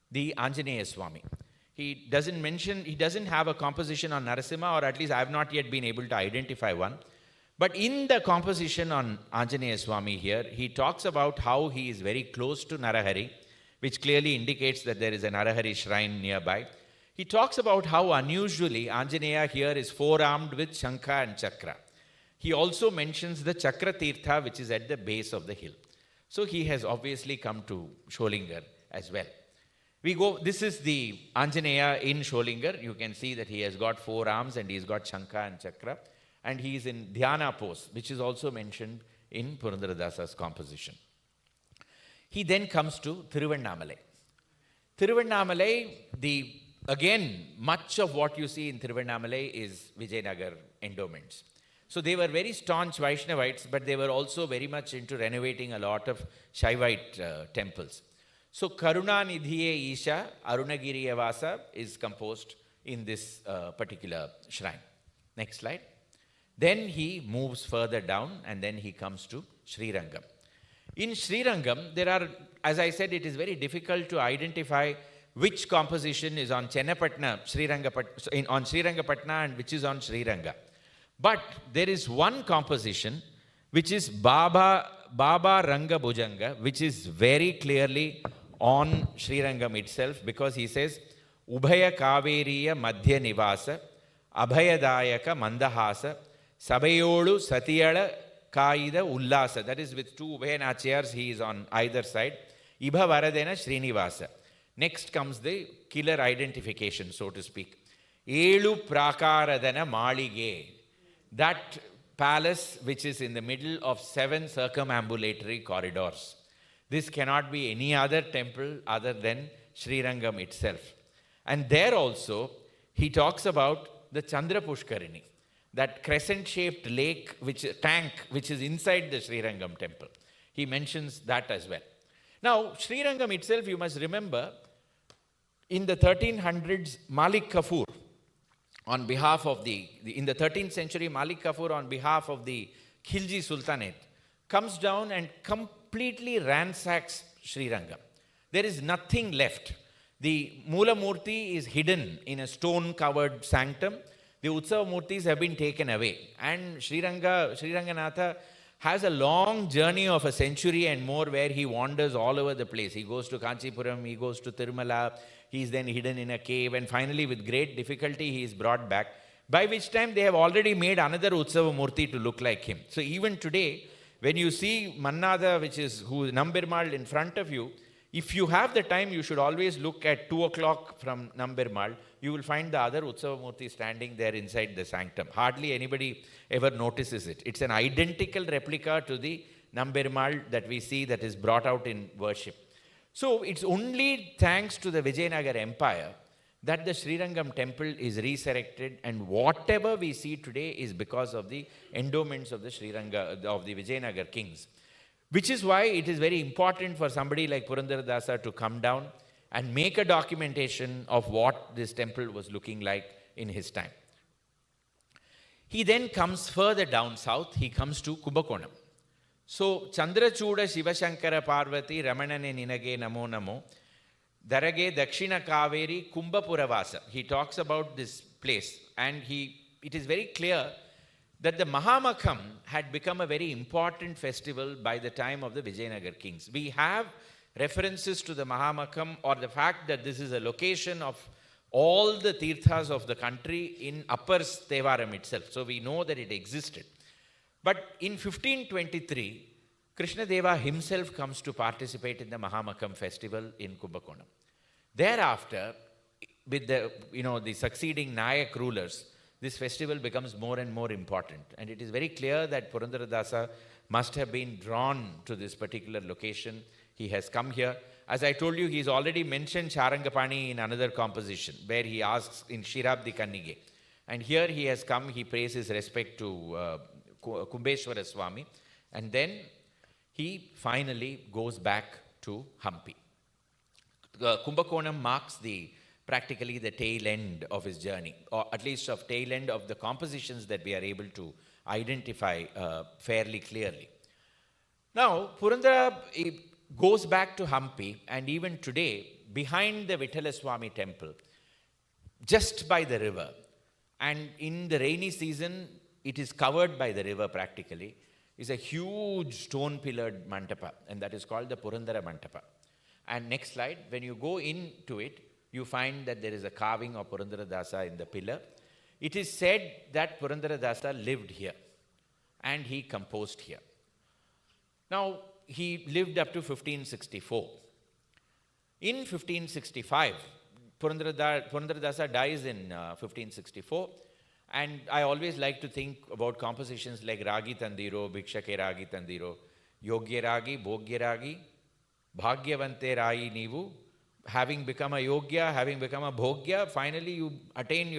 the Anjaneya Swami. He doesn't have a composition on Narasimha, or at least I have not yet been able to identify one. But in the composition on Anjaneya Swami here, he talks about how he is very close to Narahari, which clearly indicates that there is a Narahari shrine nearby. He talks about how unusually Anjaneya here is four-armed with Shankha and Chakra. He also mentions the Chakra Tirtha, which is at the base of the hill. So he has obviously come to Sholingar as well. This is the Anjaneya in Sholingar. You can see that he has got four arms and he's got Shankha and Chakra. And he is in Dhyana pose, which is also mentioned in Purandaradasa's composition. He then comes to Thiruvannamalai. Thiruvannamalai, again, much of what you see in Thiruvannamalai is Vijayanagar endowments. So they were very staunch Vaishnavites, but they were also very much into renovating a lot of Shaivite temples. So Karunanidhiye Isha Arunagiriya Vasa is composed in this particular shrine. Next slide. Then he moves further down and then he comes to Srirangam. In Srirangam, there are, as I said, it is very difficult to identify which composition is on Chennapatna, on Srirangapatna and which is on Sriranga. But there is one composition which is Baba Ranga Bhujanga, which is very clearly on Srirangam itself, because he says, Ubhaya Kaveriya Madhya Nivasa, Abhayadayaka Mandahasa, Sabayolu Satiyala Kaida Ullasa. That is with two Ubhayanachayars, he is on either side. Ibha Varadena Srinivasa. Next comes the killer identification, so to speak. Elu Prakaradana Malige. That palace which is in the middle of 7 circumambulatory corridors. This cannot be any other temple other than Srirangam itself. And there also, he talks about the Chandra Pushkarini, that crescent-shaped lake, tank, which is inside the Srirangam temple. He mentions that as well. Now, Srirangam itself, you must remember, in the 1300s, Malik Kafur, on behalf of in the 13th century, Malik Kafur, on behalf of the Khilji Sultanate, comes down and completely ransacks Srirangam. There is nothing left. The Mula Murti is hidden in a stone-covered sanctum. The Utsava Murtis have been taken away. And Sriranganatha has a long journey of a century and more where he wanders all over the place. He goes to Kanchipuram, he goes to Tirumala, he is then hidden in a cave, and finally with great difficulty he is brought back, by which time they have already made another Utsava Murti to look like him. So even today, when you see Mannada, which is Nambirmal in front of you, if you have the time, you should always look at 2 o'clock from Nambirmal. You will find the other Utsava Murti standing there inside the sanctum. Hardly anybody ever notices it. It's an identical replica to the Nambirmal that we see that is brought out in worship. So it's only thanks to the Vijayanagar Empire that the Srirangam temple is resurrected, and whatever we see today is because of the endowments of the Vijayanagar kings. Which is why it is very important for somebody like Purandaradasa to come down and make a documentation of what this temple was looking like in his time. He then comes further down south, he comes to Kumbakonam. So, Chandrachuda Shivashankara Parvati Ramanane Ninage Namo Namo Darage Dakshina Kaveri Kumbapuravasa. He talks about this place, and it is very clear that the Mahamakham had become a very important festival by the time of the Vijayanagar kings. We have references to the Mahamakham, or the fact that this is a location of all the tirthas of the country in Upper Tevaram itself. So we know that it existed. But in 1523, Krishnadeva himself comes to participate in the Mahamakham festival in Kumbakonam. Thereafter, with the succeeding Nayak rulers, this festival becomes more and more important. And it is very clear that Purandaradasa must have been drawn to this particular location. He has come here. As I told you, he's already mentioned Charangapani in another composition, where he asks in Shirabdi Kannige. And here he has come, he pays his respect to Kumbeshwara Swami. And then he finally goes back to Hampi. Kumbakonam marks practically the tail end of his journey, or at least of tail end of the compositions that we are able to identify fairly clearly. Now, Purandara goes back to Hampi, and even today, behind the Vithala Swami temple, just by the river. And in the rainy season, it is covered by the river practically, is a huge stone-pillared mantapa, and that is called the Purandara Mantapa. And next slide, when you go into it, you find that there is a carving of Purandaradasa in the pillar. It is said that Purandaradasa lived here, and he composed here. Now, he lived up to 1564. In 1565, Purandaradasa dies in 1564, and I always like to think about compositions like Ragi Tandiro, Bhikshake Ragi Tandiro, Yogya Ragi, Bhogya Ragi, Bhagyavante Rai Nivu. Having become a Yogya, having become a Bhogya, finally you attain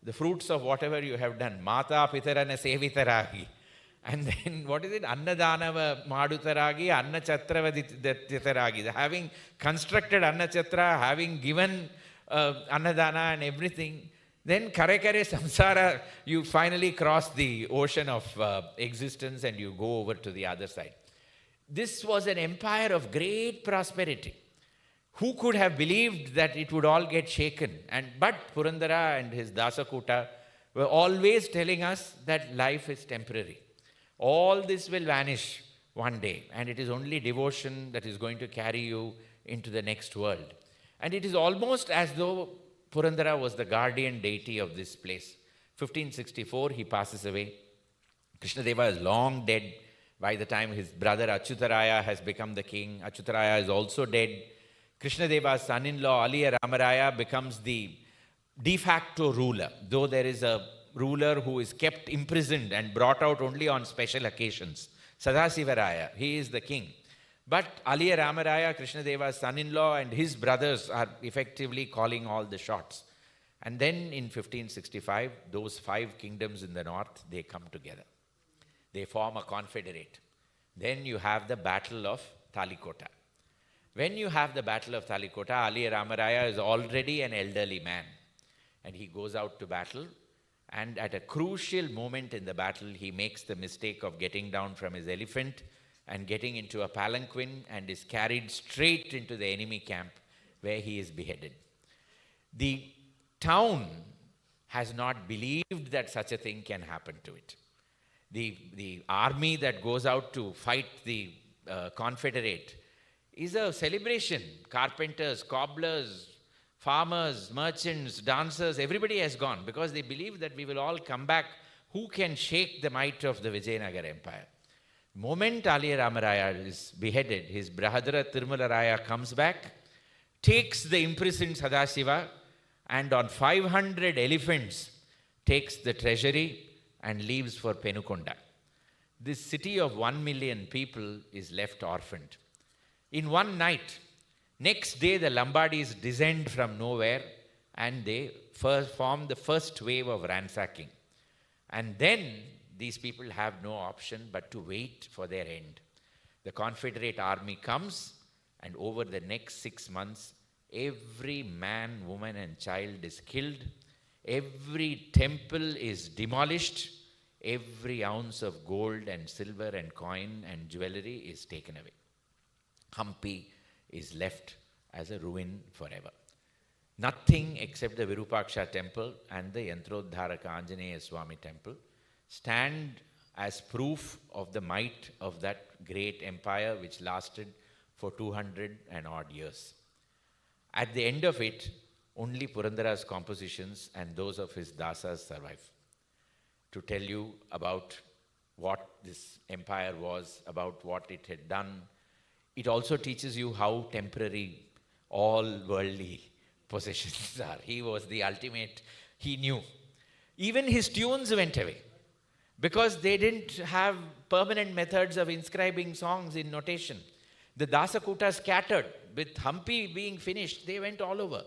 the fruits of whatever you have done. Mata Pitarana Sevitaragi. And then what is it? Annadanava Madutaragi, Annachatrava Titaragi. Having constructed Annachatra, having given Annadana and everything, then Kare Kare Samsara, you finally cross the ocean of existence and you go over to the other side. This was an empire of great prosperity. Who could have believed that it would all get shaken? But Purandara and his Dasakuta were always telling us that life is temporary. All this will vanish one day, and it is only devotion that is going to carry you into the next world. And it is almost as though Purandara was the guardian deity of this place. 1564, he passes away. Krishnadeva is long dead by the time his brother Achyutaraya has become the king. Achyutaraya is also dead. Krishnadeva's son-in-law, Aliya Ramaraya, becomes the de facto ruler, though there is a ruler who is kept imprisoned and brought out only on special occasions. Sadasivaraya, he is the king. But Aliya Ramaraya, Krishnadeva's son-in-law, and his brothers are effectively calling all the shots. And then in 1565, those 5 kingdoms in the north, they come together. They form a confederate. Then you have the Battle of Talikota. When you have the Battle of Talikota, Aliya Ramaraya is already an elderly man. And he goes out to battle. And at a crucial moment in the battle, he makes the mistake of getting down from his elephant and getting into a palanquin and is carried straight into the enemy camp where he is beheaded. The town has not believed that such a thing can happen to it. The army that goes out to fight the confederate is a celebration. Carpenters, cobblers, farmers, merchants, dancers, everybody has gone because they believe that we will all come back. Who can shake the might of the Vijayanagar Empire? The moment Aliya Ramaraya is beheaded, his brother Tirumala comes back, takes the imprisoned Sadasiva, and on 500 elephants takes the treasury and leaves for Penukonda. This city of 1 million people is left orphaned. In one night, next day the Lambadis descend from nowhere and they form the first wave of ransacking. And then these people have no option but to wait for their end. The Confederate army comes, and over the next 6 months, every man, woman and child is killed. Every temple is demolished. Every ounce of gold and silver and coin and jewelry is taken away. Hampi is left as a ruin forever. Nothing except the Virupaksha temple and the Yantrodharaka Anjaneya Swami temple stand as proof of the might of that great empire which lasted for 200 and odd years. At the end of it, only Purandara's compositions and those of his dasas survive. To tell you about what this empire was, about what it had done. It also teaches you how temporary all worldly possessions are. He was the ultimate, he knew. Even his tunes went away because they didn't have permanent methods of inscribing songs in notation. The Dasakuta scattered. With Hampi being finished, they went all over.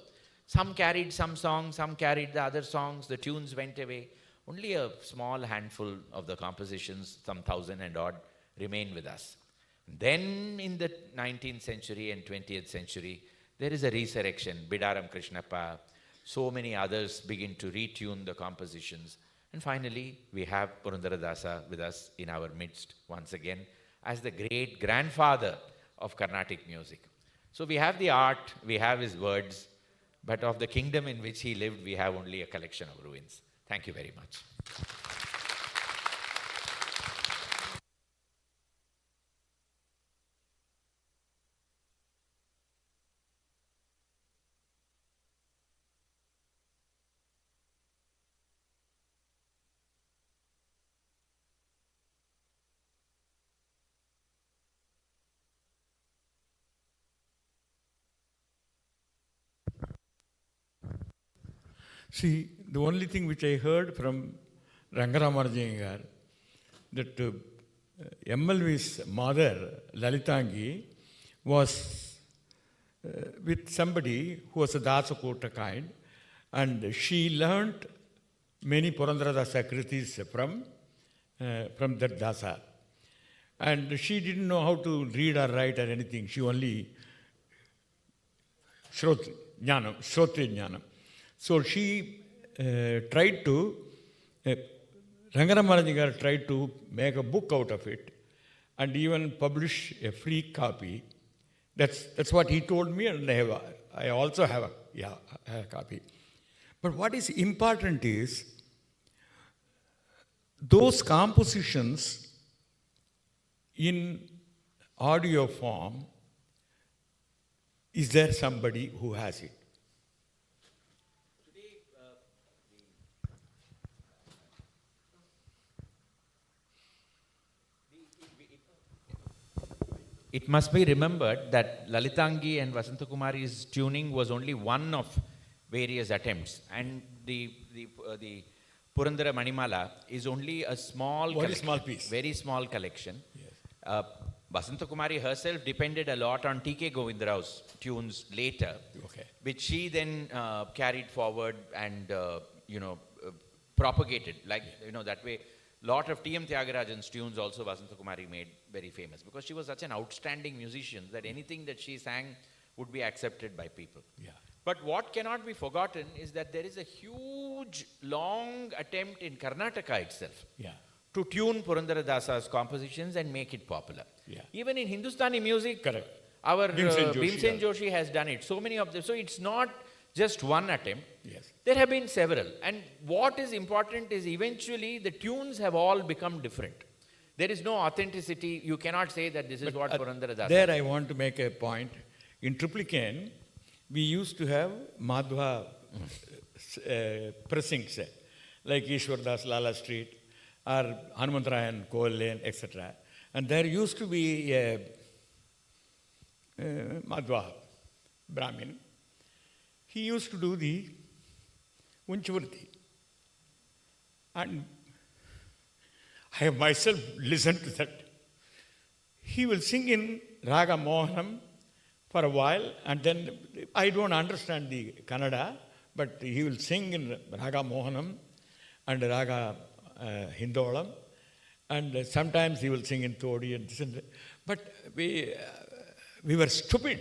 Some carried some songs, some carried the other songs, the tunes went away. Only a small handful of the compositions, some 1,000 and odd, remain with us. Then in the 19th century and 20th century, there is a resurrection. Bidaram Krishnappa, so many others begin to retune the compositions. And finally, we have Purandaradasa with us in our midst once again as the great grandfather of Carnatic music. So we have the art, we have his words, But of the kingdom in which he lived, we have only a collection of ruins. Thank you very much. See, the only thing which I heard from Rangaramanujan that MLV's mother, Lalitangi, was with somebody who was a Dasakota kind, and she learnt many Purandaradasa kritis from that Dasa. And she didn't know how to read or write or anything. She only Shroti Jnanam. So she tried to, Rangaramanujan tried to make a book out of it and even publish a free copy. That's what he told me, and I also have a copy. But what is important is those compositions in audio form, is there somebody who has it? It must be remembered that Lalitangi and Vasantakumari's tuning was only one of various attempts, and the Purandara Manimala is only a small piece. Very small collection. Yes. Vasantakumari herself depended a lot on T.K. Govindarau's tunes later, Okay. which she then carried forward and propagated. That way, lot of T.M. Tyagarajan's tunes also Vasantakumari made very famous, because she was such an outstanding musician that anything that she sang would be accepted by people. Yeah. But what cannot be forgotten is that there is a huge, long attempt in Karnataka itself Yeah. to tune Purandaradasa's compositions and make it popular. Yeah. Even in Hindustani music, Correct. our Bhimsen Joshi, Bhimsen Joshi has done it. So many of them. So it's not just one attempt. Yes. There have been several. And what is important is eventually the tunes have all become different. There is no authenticity. You cannot say that this is what Purandaradasa. There I want to make a point. In Triplicane, we used to have Madhva pressings like Ishwardas Lala Street or Hanumantrayan Koal Lane, etc. And there used to be a Madhva Brahmin. He used to do the Unchavarti. And I have myself listened to that. He will sing in Raga Mohanam for a while, and then I don't understand the Kannada, but he will sing in Raga Mohanam and Raga Hindolam, and sometimes he will sing in Todi and this and that. But we were stupid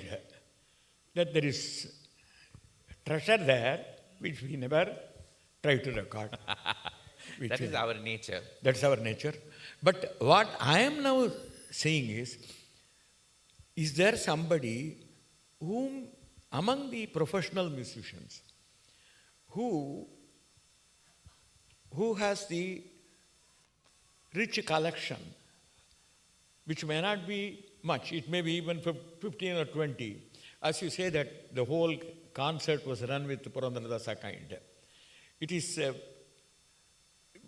that there is treasure there which we never tried to record. That is our nature. That's our nature. But what I am now saying is there somebody whom, among the professional musicians, who has the rich collection, which may not be much, it may be even 15 or 20. As you say that the whole concert was run with Purandaradasa kind. It is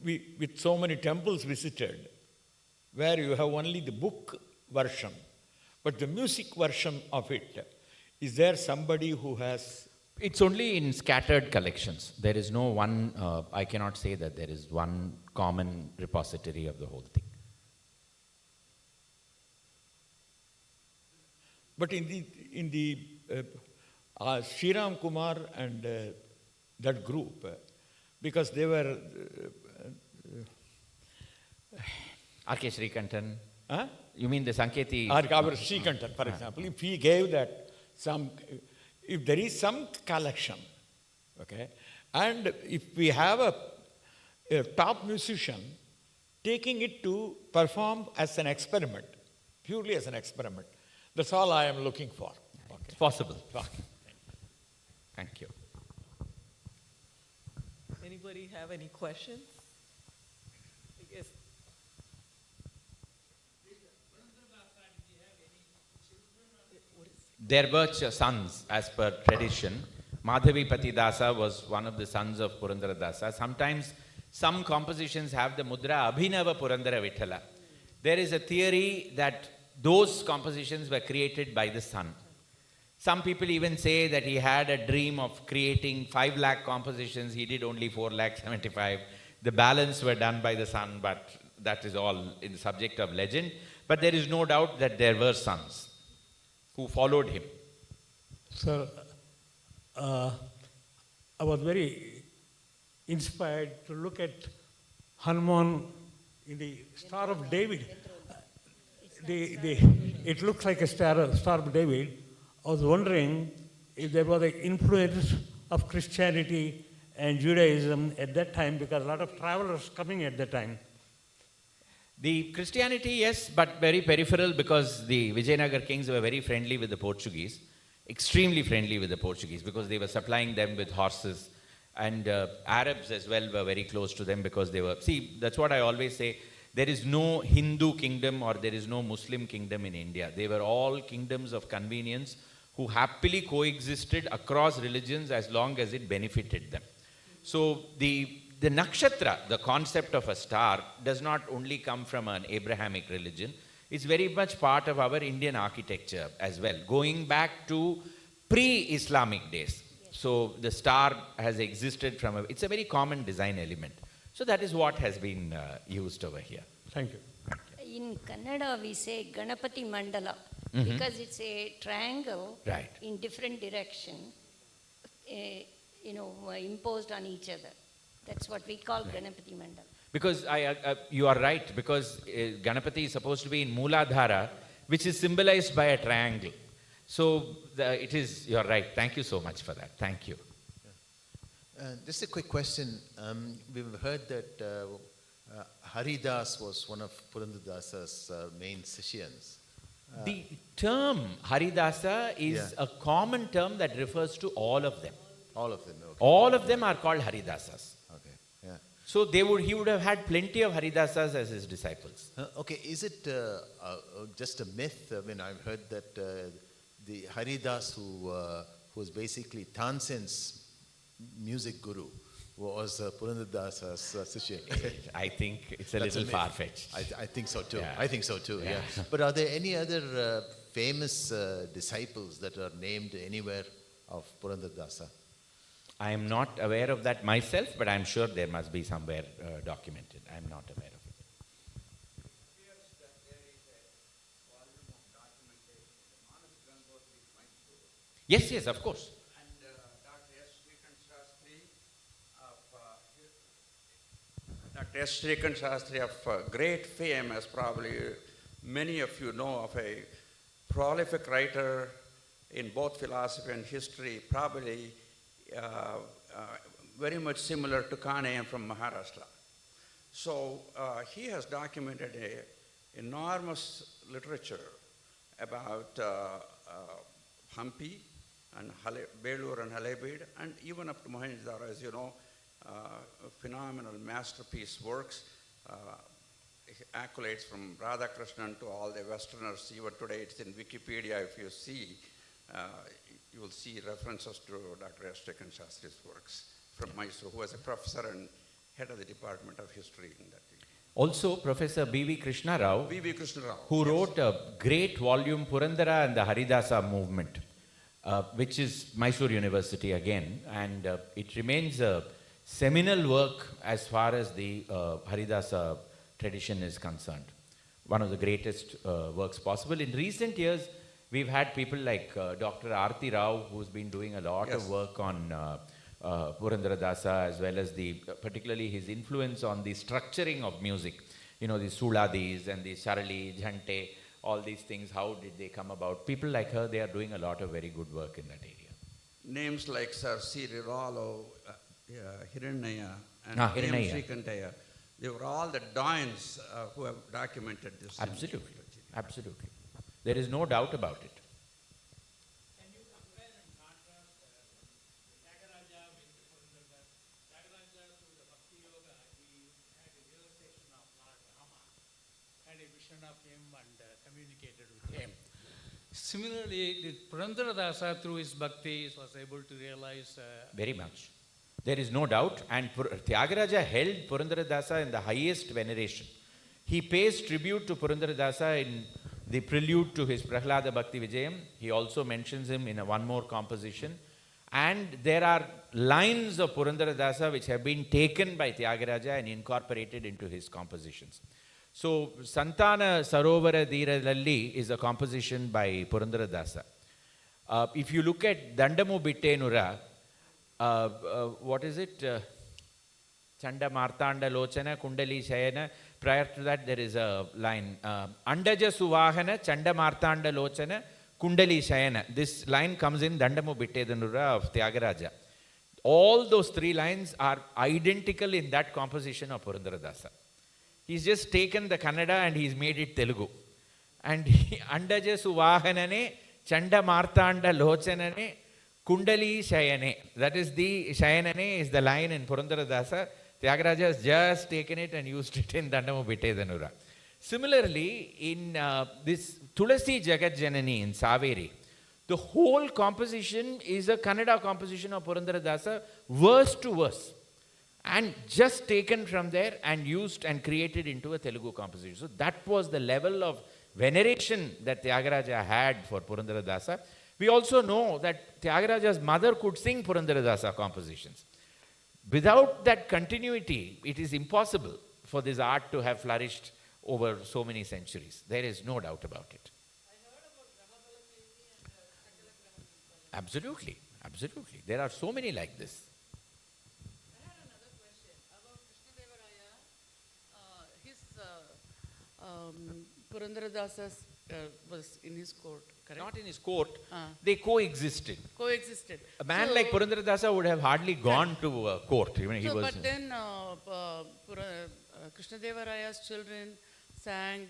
with so many temples visited, where you have only the book version, but the music version of it, is there somebody who has? It's only in scattered collections. There is no one, I cannot say that there is one common repository of the whole thing. But in the Sriram Kumar and that group, because they were R.K. Srikantan. huh? You mean the Sanketi? Our Srikantan, for example, if he gave that if there is some collection, okay, and if we have a top musician taking it to perform as an experiment, purely as an experiment, that's all I am looking for. It's possible. Okay. Thank you. anybody have any questions? Yes. There were sons, as per tradition. Madhavi Patidasa was one of the sons of Purandaradasa. Sometimes some compositions have the mudra Abhinava Purandara Vithala. There is a theory that those compositions were created by the son. Some people even say that he had a dream of creating 5 lakh compositions. He did only 4 lakh 75. The balance were done by the son, but that is all in the subject of legend. But there is no doubt that there were sons who followed him. Sir, I was very inspired to look at Hanuman in the Star of David. It looks like a Star of David. I was wondering if there was an influence of Christianity and Judaism at that time, because a lot of travelers coming at that time. The Christianity, yes, but very peripheral, because the Vijayanagar kings were very friendly with the Portuguese, extremely friendly with the Portuguese, because they were supplying them with horses. And Arabs as well were very close to them, because they were... See, that's what I always say. There is no Hindu kingdom or there is no Muslim kingdom in India. They were all kingdoms of convenience who happily coexisted across religions as long as it benefited them. So the nakshatra, the concept of a star, does not only come from an Abrahamic religion. It's very much part of our Indian architecture as well, going back to pre-Islamic days. So the star has existed from it's a very common design element. So that is what has been used over here. Thank you. In Kannada, we say Ganapati Mandala because it's a triangle Right. in different direction, imposed on each other. That's what we call Ganapati Mandala. Because you are right, because Ganapati is supposed to be in Mooladhara, which is symbolized by a triangle. So you are right. Thank you so much for that. Thank you. Just a quick question. We've heard that Haridas was one of Purandarasa's main Sishyans. The term Haridasa is a common term that refers to all of them. All of them, okay. All of them are called Haridasas. Okay, yeah. So he would have had plenty of Haridasas as his disciples. Okay, is it just a myth? I mean, I've heard that the Haridas, who was basically Tansen's music guru, was Purandarasa's Sishya. I think it's a little far-fetched. I think so too. Yeah. I think so too, yeah. But are there any other famous disciples that are named anywhere of Purandaradasa? I am not aware of that myself, but I'm sure there must be somewhere documented. I'm not aware of it. Yes, yes, of course. Dr. S. Srikant Shastri of great fame, as probably many of you know, of a prolific writer in both philosophy and history, probably very much similar to Kane from Maharashtra. So he has documented an enormous literature about Hampi and Belur and Halebid, and even up to Mohenjo-daro, as you know, phenomenal masterpiece works, accolades from Radhakrishnan to all the Westerners. Even today it's in Wikipedia. If you see, you will see references to Dr. S. Srikant Shastri's works from Mysore, who was a professor and head of the Department of History in that year. Also, Professor B.V. Krishna Rao, B.V. Krishna Rao, who wrote a great volume, Purandara and the Haridasa Movement, which is Mysore University again, and it remains a seminal work as far as the Haridasa tradition is concerned. One of the greatest works possible. In recent years, we've had people like Dr. Aarti Rao, who's been doing a lot of work on Purandaradasa, as well as particularly his influence on the structuring of music. You know, the Suladis and the Sarali, Jhante, all these things, how did they come about? People like her, they are doing a lot of very good work in that area. Names like Sir C. Riralo, Hiranyaya, and Hiranyaya. Srikantaya, they were all the doyens who have documented this. Absolutely, absolutely. There is no doubt about it. Can you compare and contrast the Tyagaraja with the Tyagaraja to the him and communicated with him. Similarly, Purandaradasa, through his bhakti, was able to realize. Very much. There is no doubt. And Tyagaraja held Purandaradasa in the highest veneration. He pays tribute to Purandaradasa in the prelude to his Prahlada Bhakti Vijayam. He also mentions him in one more composition. And there are lines of Purandaradasa which have been taken by Tyagaraja and incorporated into his compositions. So, Santana Sarovara Dhiralalli is a composition by Purandaradasa. If you look at Dandamu Bittenura, what is it? Chanda Martanda Lochana Kundali Shayana. Prior to that, there is a line. Andaja Suvahana Chanda Martanda Lochana Kundali Shayana. This line comes in Dandamu Bittenura of Tyagaraja. All those three lines are identical in that composition of Purandaradasa. He's just taken the Kannada and he's made it Telugu. And Andaja Suvahanane, Chanda Martanda Lochanane, Kundali Shayane. That is the Shayanane is the line in Purandaradasa. Tyagaraja has just taken it and used it in Dandamu Bittenura. Similarly, in this Tulasi Jagat Janani in Saveri, the whole composition is a Kannada composition of Purandaradasa, verse to verse. And just taken from there and used and created into a Telugu composition. So that was the level of veneration that Tyagaraja had for Purandaradasa. We also know that Tyagaraja's mother could sing Purandaradasa compositions. Without that continuity, it is impossible for this art to have flourished over so many centuries. There is no doubt about it. Absolutely, absolutely. There are so many like this. Purandaradasa's was in his court, correct? Not in his court. They coexisted. Coexisted. A man like Purandaradasa would have hardly gone to court. Even he was. But then Krishnadevaraya's children sang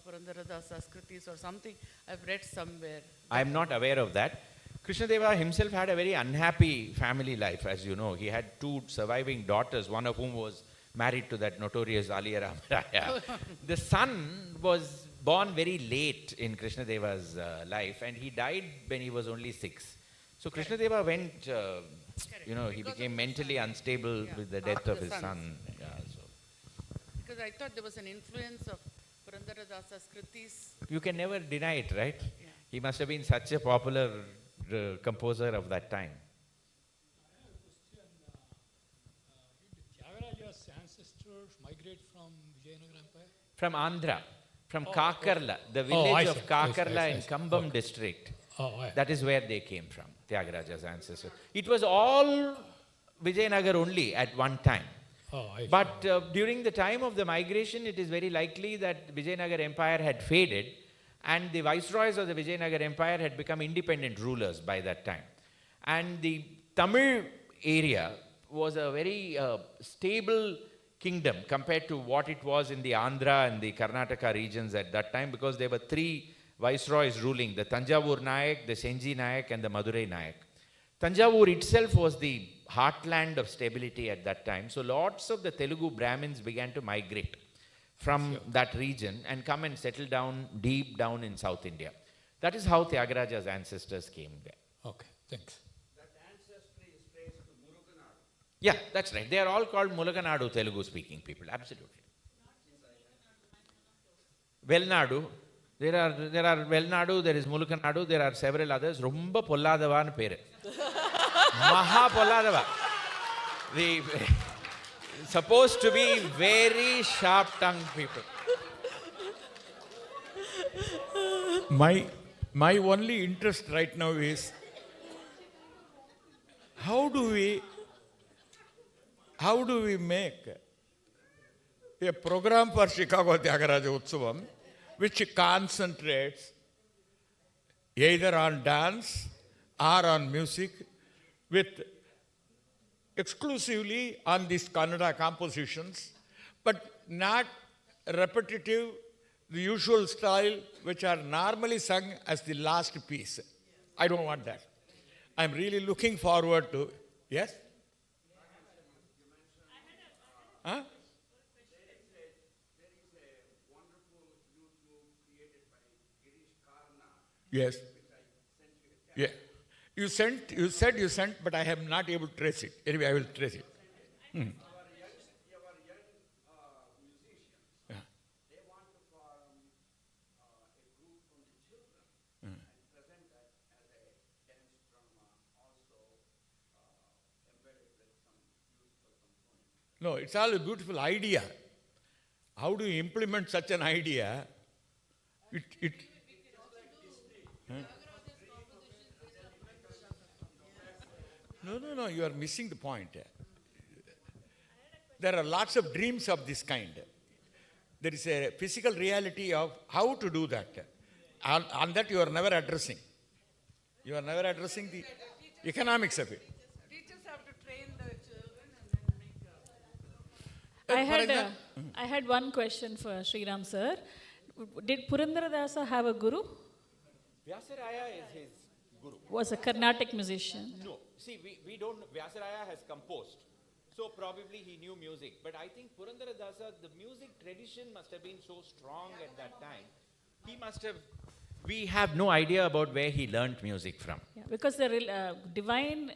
Purandaradasa's kritis or something. I've read somewhere. I am not aware of that. Krishnadeva himself had a very unhappy family life, as you know. He had two surviving daughters, one of whom was married to that notorious Aliya Ramaraya. The son was born very late in Krishnadeva's life, and he died when he was only 6. So Krishnadeva went, he became mentally unstable with the death of his son. Yeah, so. Because I thought there was an influence of Purandaradasa's kritis. You can never deny it, right? Yeah. He must have been such a popular composer of that time. Tyagaraja's ancestors migrate from Vijayanagara Empire? From Andhra, from Kakarla, the village of Kakarla in Kambam district. That is where they came from, Tyagaraja's ancestors. It was all Vijayanagar only at one time. But during the time of the migration, it is very likely that Vijayanagar Empire had faded, and the viceroys of the Vijayanagar Empire had become independent rulers by that time. And the Tamil area was a very stable kingdom compared to what it was in the Andhra and the Karnataka regions at that time, because there were 3 viceroys ruling, the Tanjavur Nayak, the Senji Nayak and the Madurai Nayak. Tanjavur itself was the heartland of stability at that time. So lots of the Telugu Brahmins began to migrate from that region and come and settle down deep down in South India. That is how Tyagaraja's ancestors came there. Okay, thanks. That ancestry is traced to Muruganadu. Yeah, that's right. They are all called Mulaganadu Telugu speaking people. Absolutely. Velnadu. There are Velnadu, there is Mulaganadu, there are several others. Rumba Polladava pere. Maha Polladava. The supposed to be very sharp-tongued people. My only interest right now is how do we make a program for Chicago Tyagaraja Utsavam which concentrates either on dance or on music with exclusively on these Kannada compositions, but not repetitive, the usual style which are normally sung as the last piece. I don't want that. I'm really looking forward to, yes? Huh? There is a wonderful YouTube Yes. Yeah. You said you sent, but I am not able to trace it. Anyway, I will trace it. Hmm. Yeah. No, it's all a beautiful idea. How do you implement such an idea? No, you are missing the point. There are lots of dreams of this kind. There is a physical reality of how to do that. On that you are never addressing. You are never addressing the economics of it. Teachers have to train the children and then make I had one question for Sriram sir. Did Purandaradasa have a guru? Vyasaraya is his guru. Was a Carnatic musician. No, see, we don't, Vyasaraya has composed. So probably he knew music. But I think Purandaradasa, the music tradition must have been so strong at that time. He must have, we have no idea about where he learnt music from. Yeah, because the divine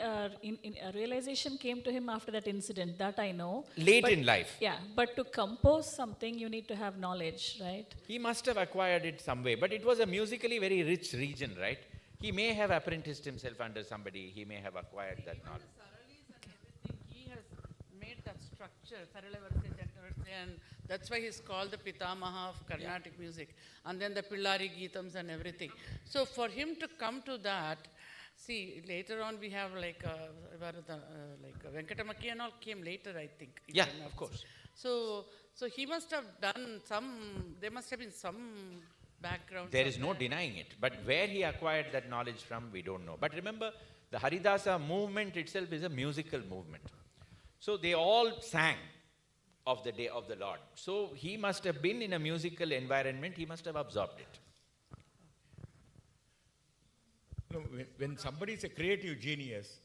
realization came to him after that incident, that I know. Late in life. Yeah, but to compose something, you need to have knowledge, right? He must have acquired it some way. But it was a musically very rich region, right? He may have apprenticed himself under somebody. He may have acquired that knowledge. he has made that structure, and that's why he's called the Pitamaha of Carnatic music. And then the Pillari Geetams and everything. So for him to come to that, see, later on we have like Venkatamaki and all came later, I think. Yeah, of course. So he must have done there must have been some background. There is no denying it. But where he acquired that knowledge from, we don't know. But remember, the Haridasa movement itself is a musical movement. So they all sang of the day of the Lord. So he must have been in a musical environment. He must have absorbed it. No, when somebody is a creative genius,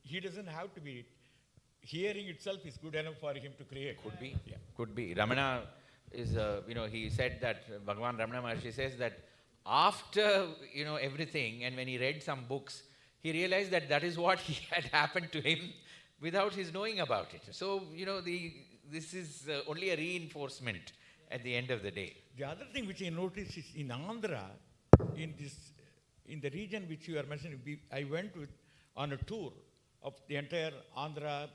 he doesn't have to be. Hearing itself is good enough for him to create. Could be. Yeah. Could be. Ramana is, he said that, Bhagavan Ramana Maharshi says that after, everything, and when he read some books, he realized that that is what had happened to him without his knowing about it. So, this is only a reinforcement at the end of the day. The other thing which I noticed is in Andhra, in the region which you are mentioning, I went on a tour of the entire Andhra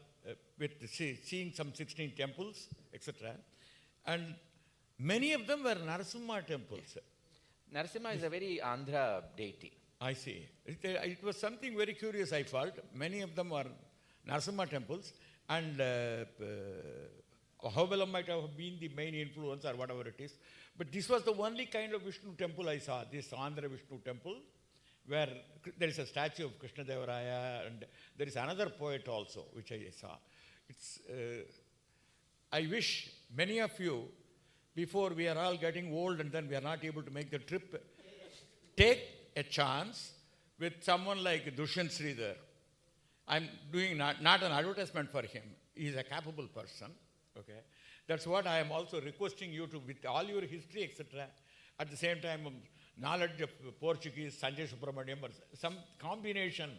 with seeing some 16 temples, etc. And many of them were Narasimha temples. Narasimha is a very Andhra deity. I see. It was something very curious, I felt. Many of them were Narasimha temples, and Ahobilam might have been the main influence or whatever it is. But this was the only kind of Vishnu temple I saw, this Andhra Vishnu temple, where there is a statue of Krishna Devaraya, and there is another poet also, which I saw. I wish many of you, before we are all getting old and then we are not able to make the trip, take a chance with someone like Dushyant Sridhar. I'm doing not an advertisement for him. He is a capable person. Okay, that's what I am also requesting you to, with all your history, etc. At the same time, knowledge of Portuguese, Sanjay Subramaniam, or some combination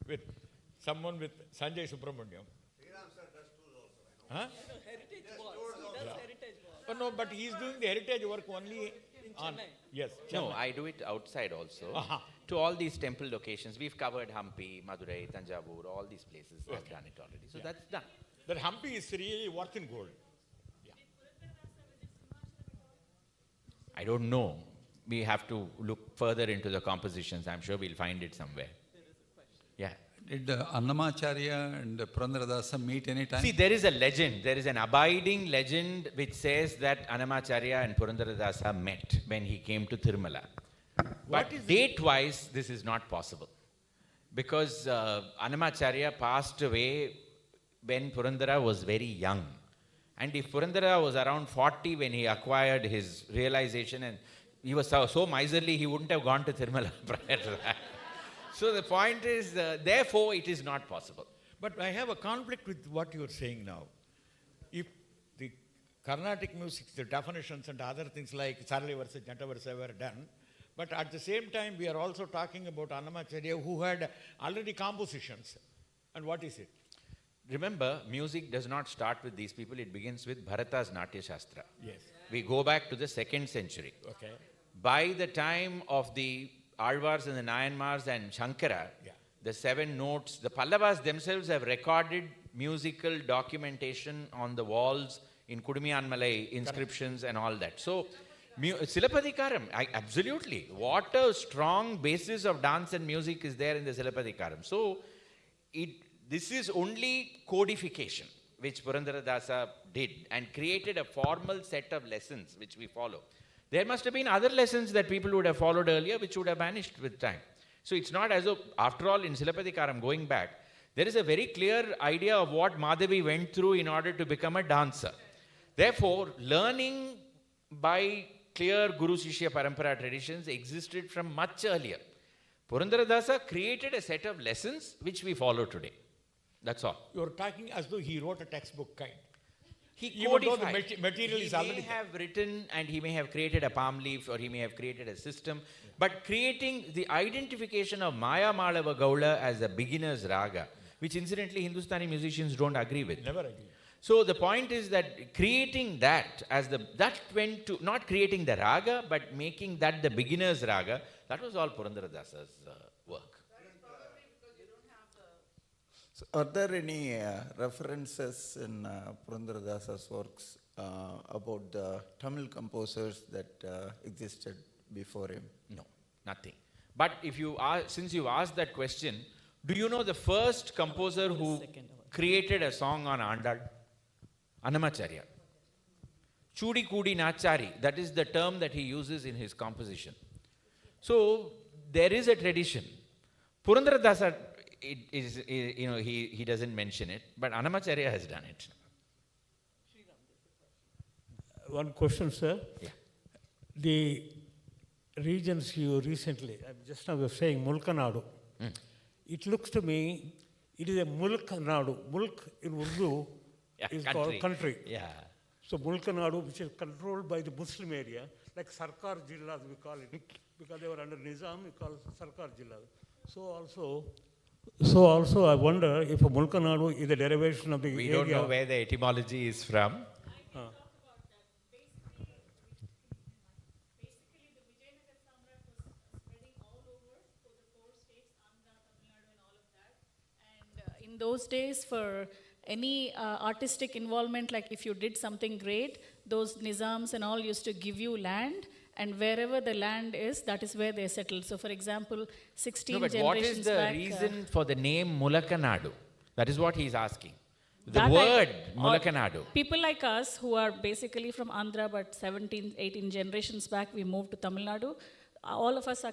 with someone with Sanjay Subramaniam. Sriram sir does tours also. Huh? Heritage walks. He does heritage walks. Oh, no, but he is doing the heritage work only on. Yes. No, Chennai. I do it outside also. Uh-huh. To all these temple locations. We've covered Hampi, Madurai, Tanjavur, all these places. I've done it already. So that's done. That Hampi is really worth in gold. Yeah. I don't know. We have to look further into the compositions. I'm sure we'll find it somewhere. Yeah. Did Annamacharya and Purandaradasa meet any time? See, there is a legend. There is an abiding legend which says that Annamacharya and Purandaradasa met when he came to Tirumala. But date-wise, this is not possible. Because Annamacharya passed away when Purandara was very young. And if Purandara was around 40 when he acquired his realization, and he was so miserly, he wouldn't have gone to Tirumala prior to that. So the point is, therefore, it is not possible. But I have a conflict with what you are saying now. If the Carnatic music, the definitions and other things like Sarali versa, Janta versa were done But at the same time, we are also talking about Annamacharya who had already compositions. And what is it? Remember, music does not start with these people, it begins with Bharata's Natya Shastra. Yes. We go back to the 2nd century. Okay. By the time of the Alvars and the Nayanmars and Shankara, the 7 notes, the Pallavas themselves have recorded musical documentation on the walls in Kudumiyanmalai inscriptions and all that. So, Silapadikaram, absolutely. What a strong basis of dance and music is there in the Silapadikaram. So, this is only codification, which Purandaradasa did and created a formal set of lessons which we follow. There must have been other lessons that people would have followed earlier which would have vanished with time. So it's not as though, after all, in Silapadikaram, going back, there is a very clear idea of what Madhavi went through in order to become a dancer. Therefore, learning by clear Guru Shishya Parampara traditions existed from much earlier. Purandaradasa created a set of lessons which we follow today. That's all. You're talking as though he wrote a textbook kind. He codified. The material is already He may have written and he may have created a palm leaf or he may have created a system, but creating the identification of Maya Malava Gaula as a beginner's raga, which incidentally Hindustani musicians don't agree with. Never agree. So the point is that creating that as that went to, not creating the raga, but making that the beginner's raga, that was all Purandaradasa's work. So are there any references in Purandaradasa's works about the Tamil composers that existed before him? No, nothing. But if you since you asked that question, do you know the first composer who created a song on Andal? Annamacharya. Chudi Kudi Nachari, that is the term that he uses in his composition. So there is a tradition. Purandaradasa, he doesn't mention it, but Annamacharya has done it. One question, sir. Yeah. The regions you recently, just now you were saying Mulkanadu. It looks to me, it is a Mulkanadu. Mulk in Urdu is called country. Yeah. So Mulkanadu, which is controlled by the Muslim area, like Sarkar Jillas we call it, because they were under Nizam, we call Sarkar Jillas. So also I wonder if a Mulkanadu is a derivation of the We area. don't know where the etymology is from. In those days, for any artistic involvement, like if you did something great, those nizams and all used to give you land, and wherever the land is, that is where they settled. So, for example, 16 but generations what is the back, reason for the name Mulakanadu? That is what he's asking. The that word Mulakanadu. People like us who are basically from Andhra, but 17, 18 generations back, we moved to Tamil Nadu. All of us are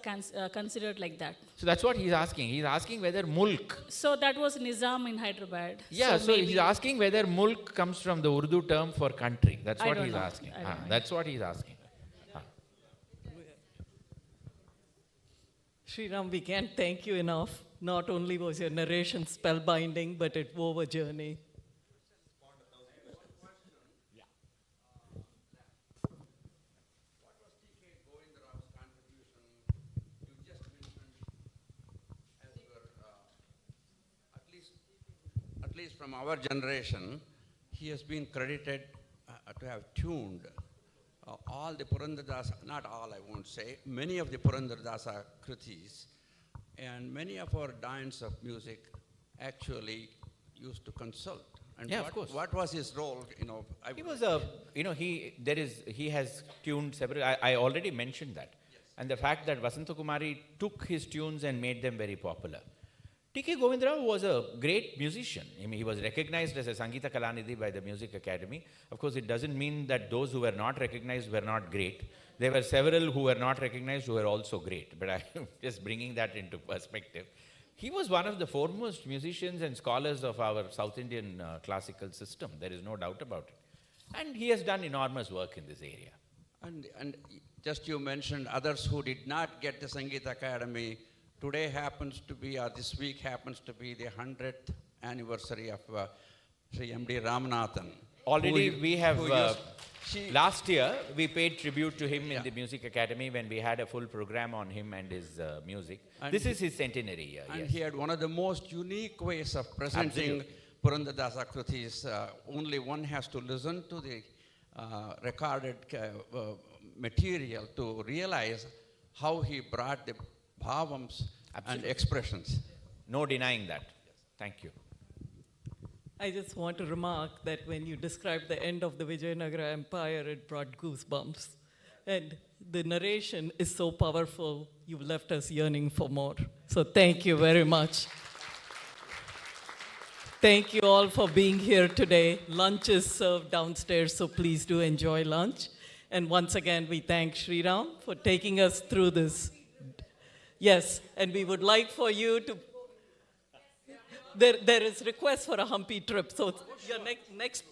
considered like that. So that's what he's asking. He's asking whether mulk. So that was Nizam in Hyderabad. Yeah, so he's asking whether mulk comes from the Urdu term for country. That's what he's asking. That's what he's asking. Sriram, we can't thank you enough. Not only was your narration spellbinding, but it wove a journey. At least from our generation, he has been credited to have tuned all the Purandaradasa, not all I won't say, many of the Purandaradasa kritis, and many of our diners of music actually used to consult. And of course. What was his role? He was he has tuned several, I already mentioned that. Yes. And the fact that Vasanta Kumari took his tunes and made them very popular. T.K. Govindarao was a great musician. I mean, he was recognized as a Sangeeta Kalanidhi by the Music Academy. Of course, it doesn't mean that those who were not recognized were not great. There were several who were not recognized who were also great. But I'm just bringing that into perspective. He was one of the foremost musicians and scholars of our South Indian classical system. There is no doubt about it. And he has done enormous work in this area. And just you mentioned others who did not get the Sangeeta Academy. Today happens to be, or this week happens to be the 100th anniversary of Sri M.D. Ramanathan. Already we have, she- last year, we paid tribute to him in the Music Academy when we had a full program on him and his music. And This is his centenary year, And yes. he had one of the most unique ways of presenting Purandaradasa Kritis. Only one has to listen to the recorded material to realize how he brought the bhavams and Absolutely. expressions. No denying that. Thank you. I just want to remark that when you described the end of the Vijayanagara Empire, it brought goosebumps. And the narration is so powerful, you've left us yearning for more. So thank you very much. Thank you all for being here today. Lunch is served downstairs, so please do enjoy lunch. And once again, we thank Sriram for taking us through this. Yes, and we would like for you to there is request for a Hampi trip. So your next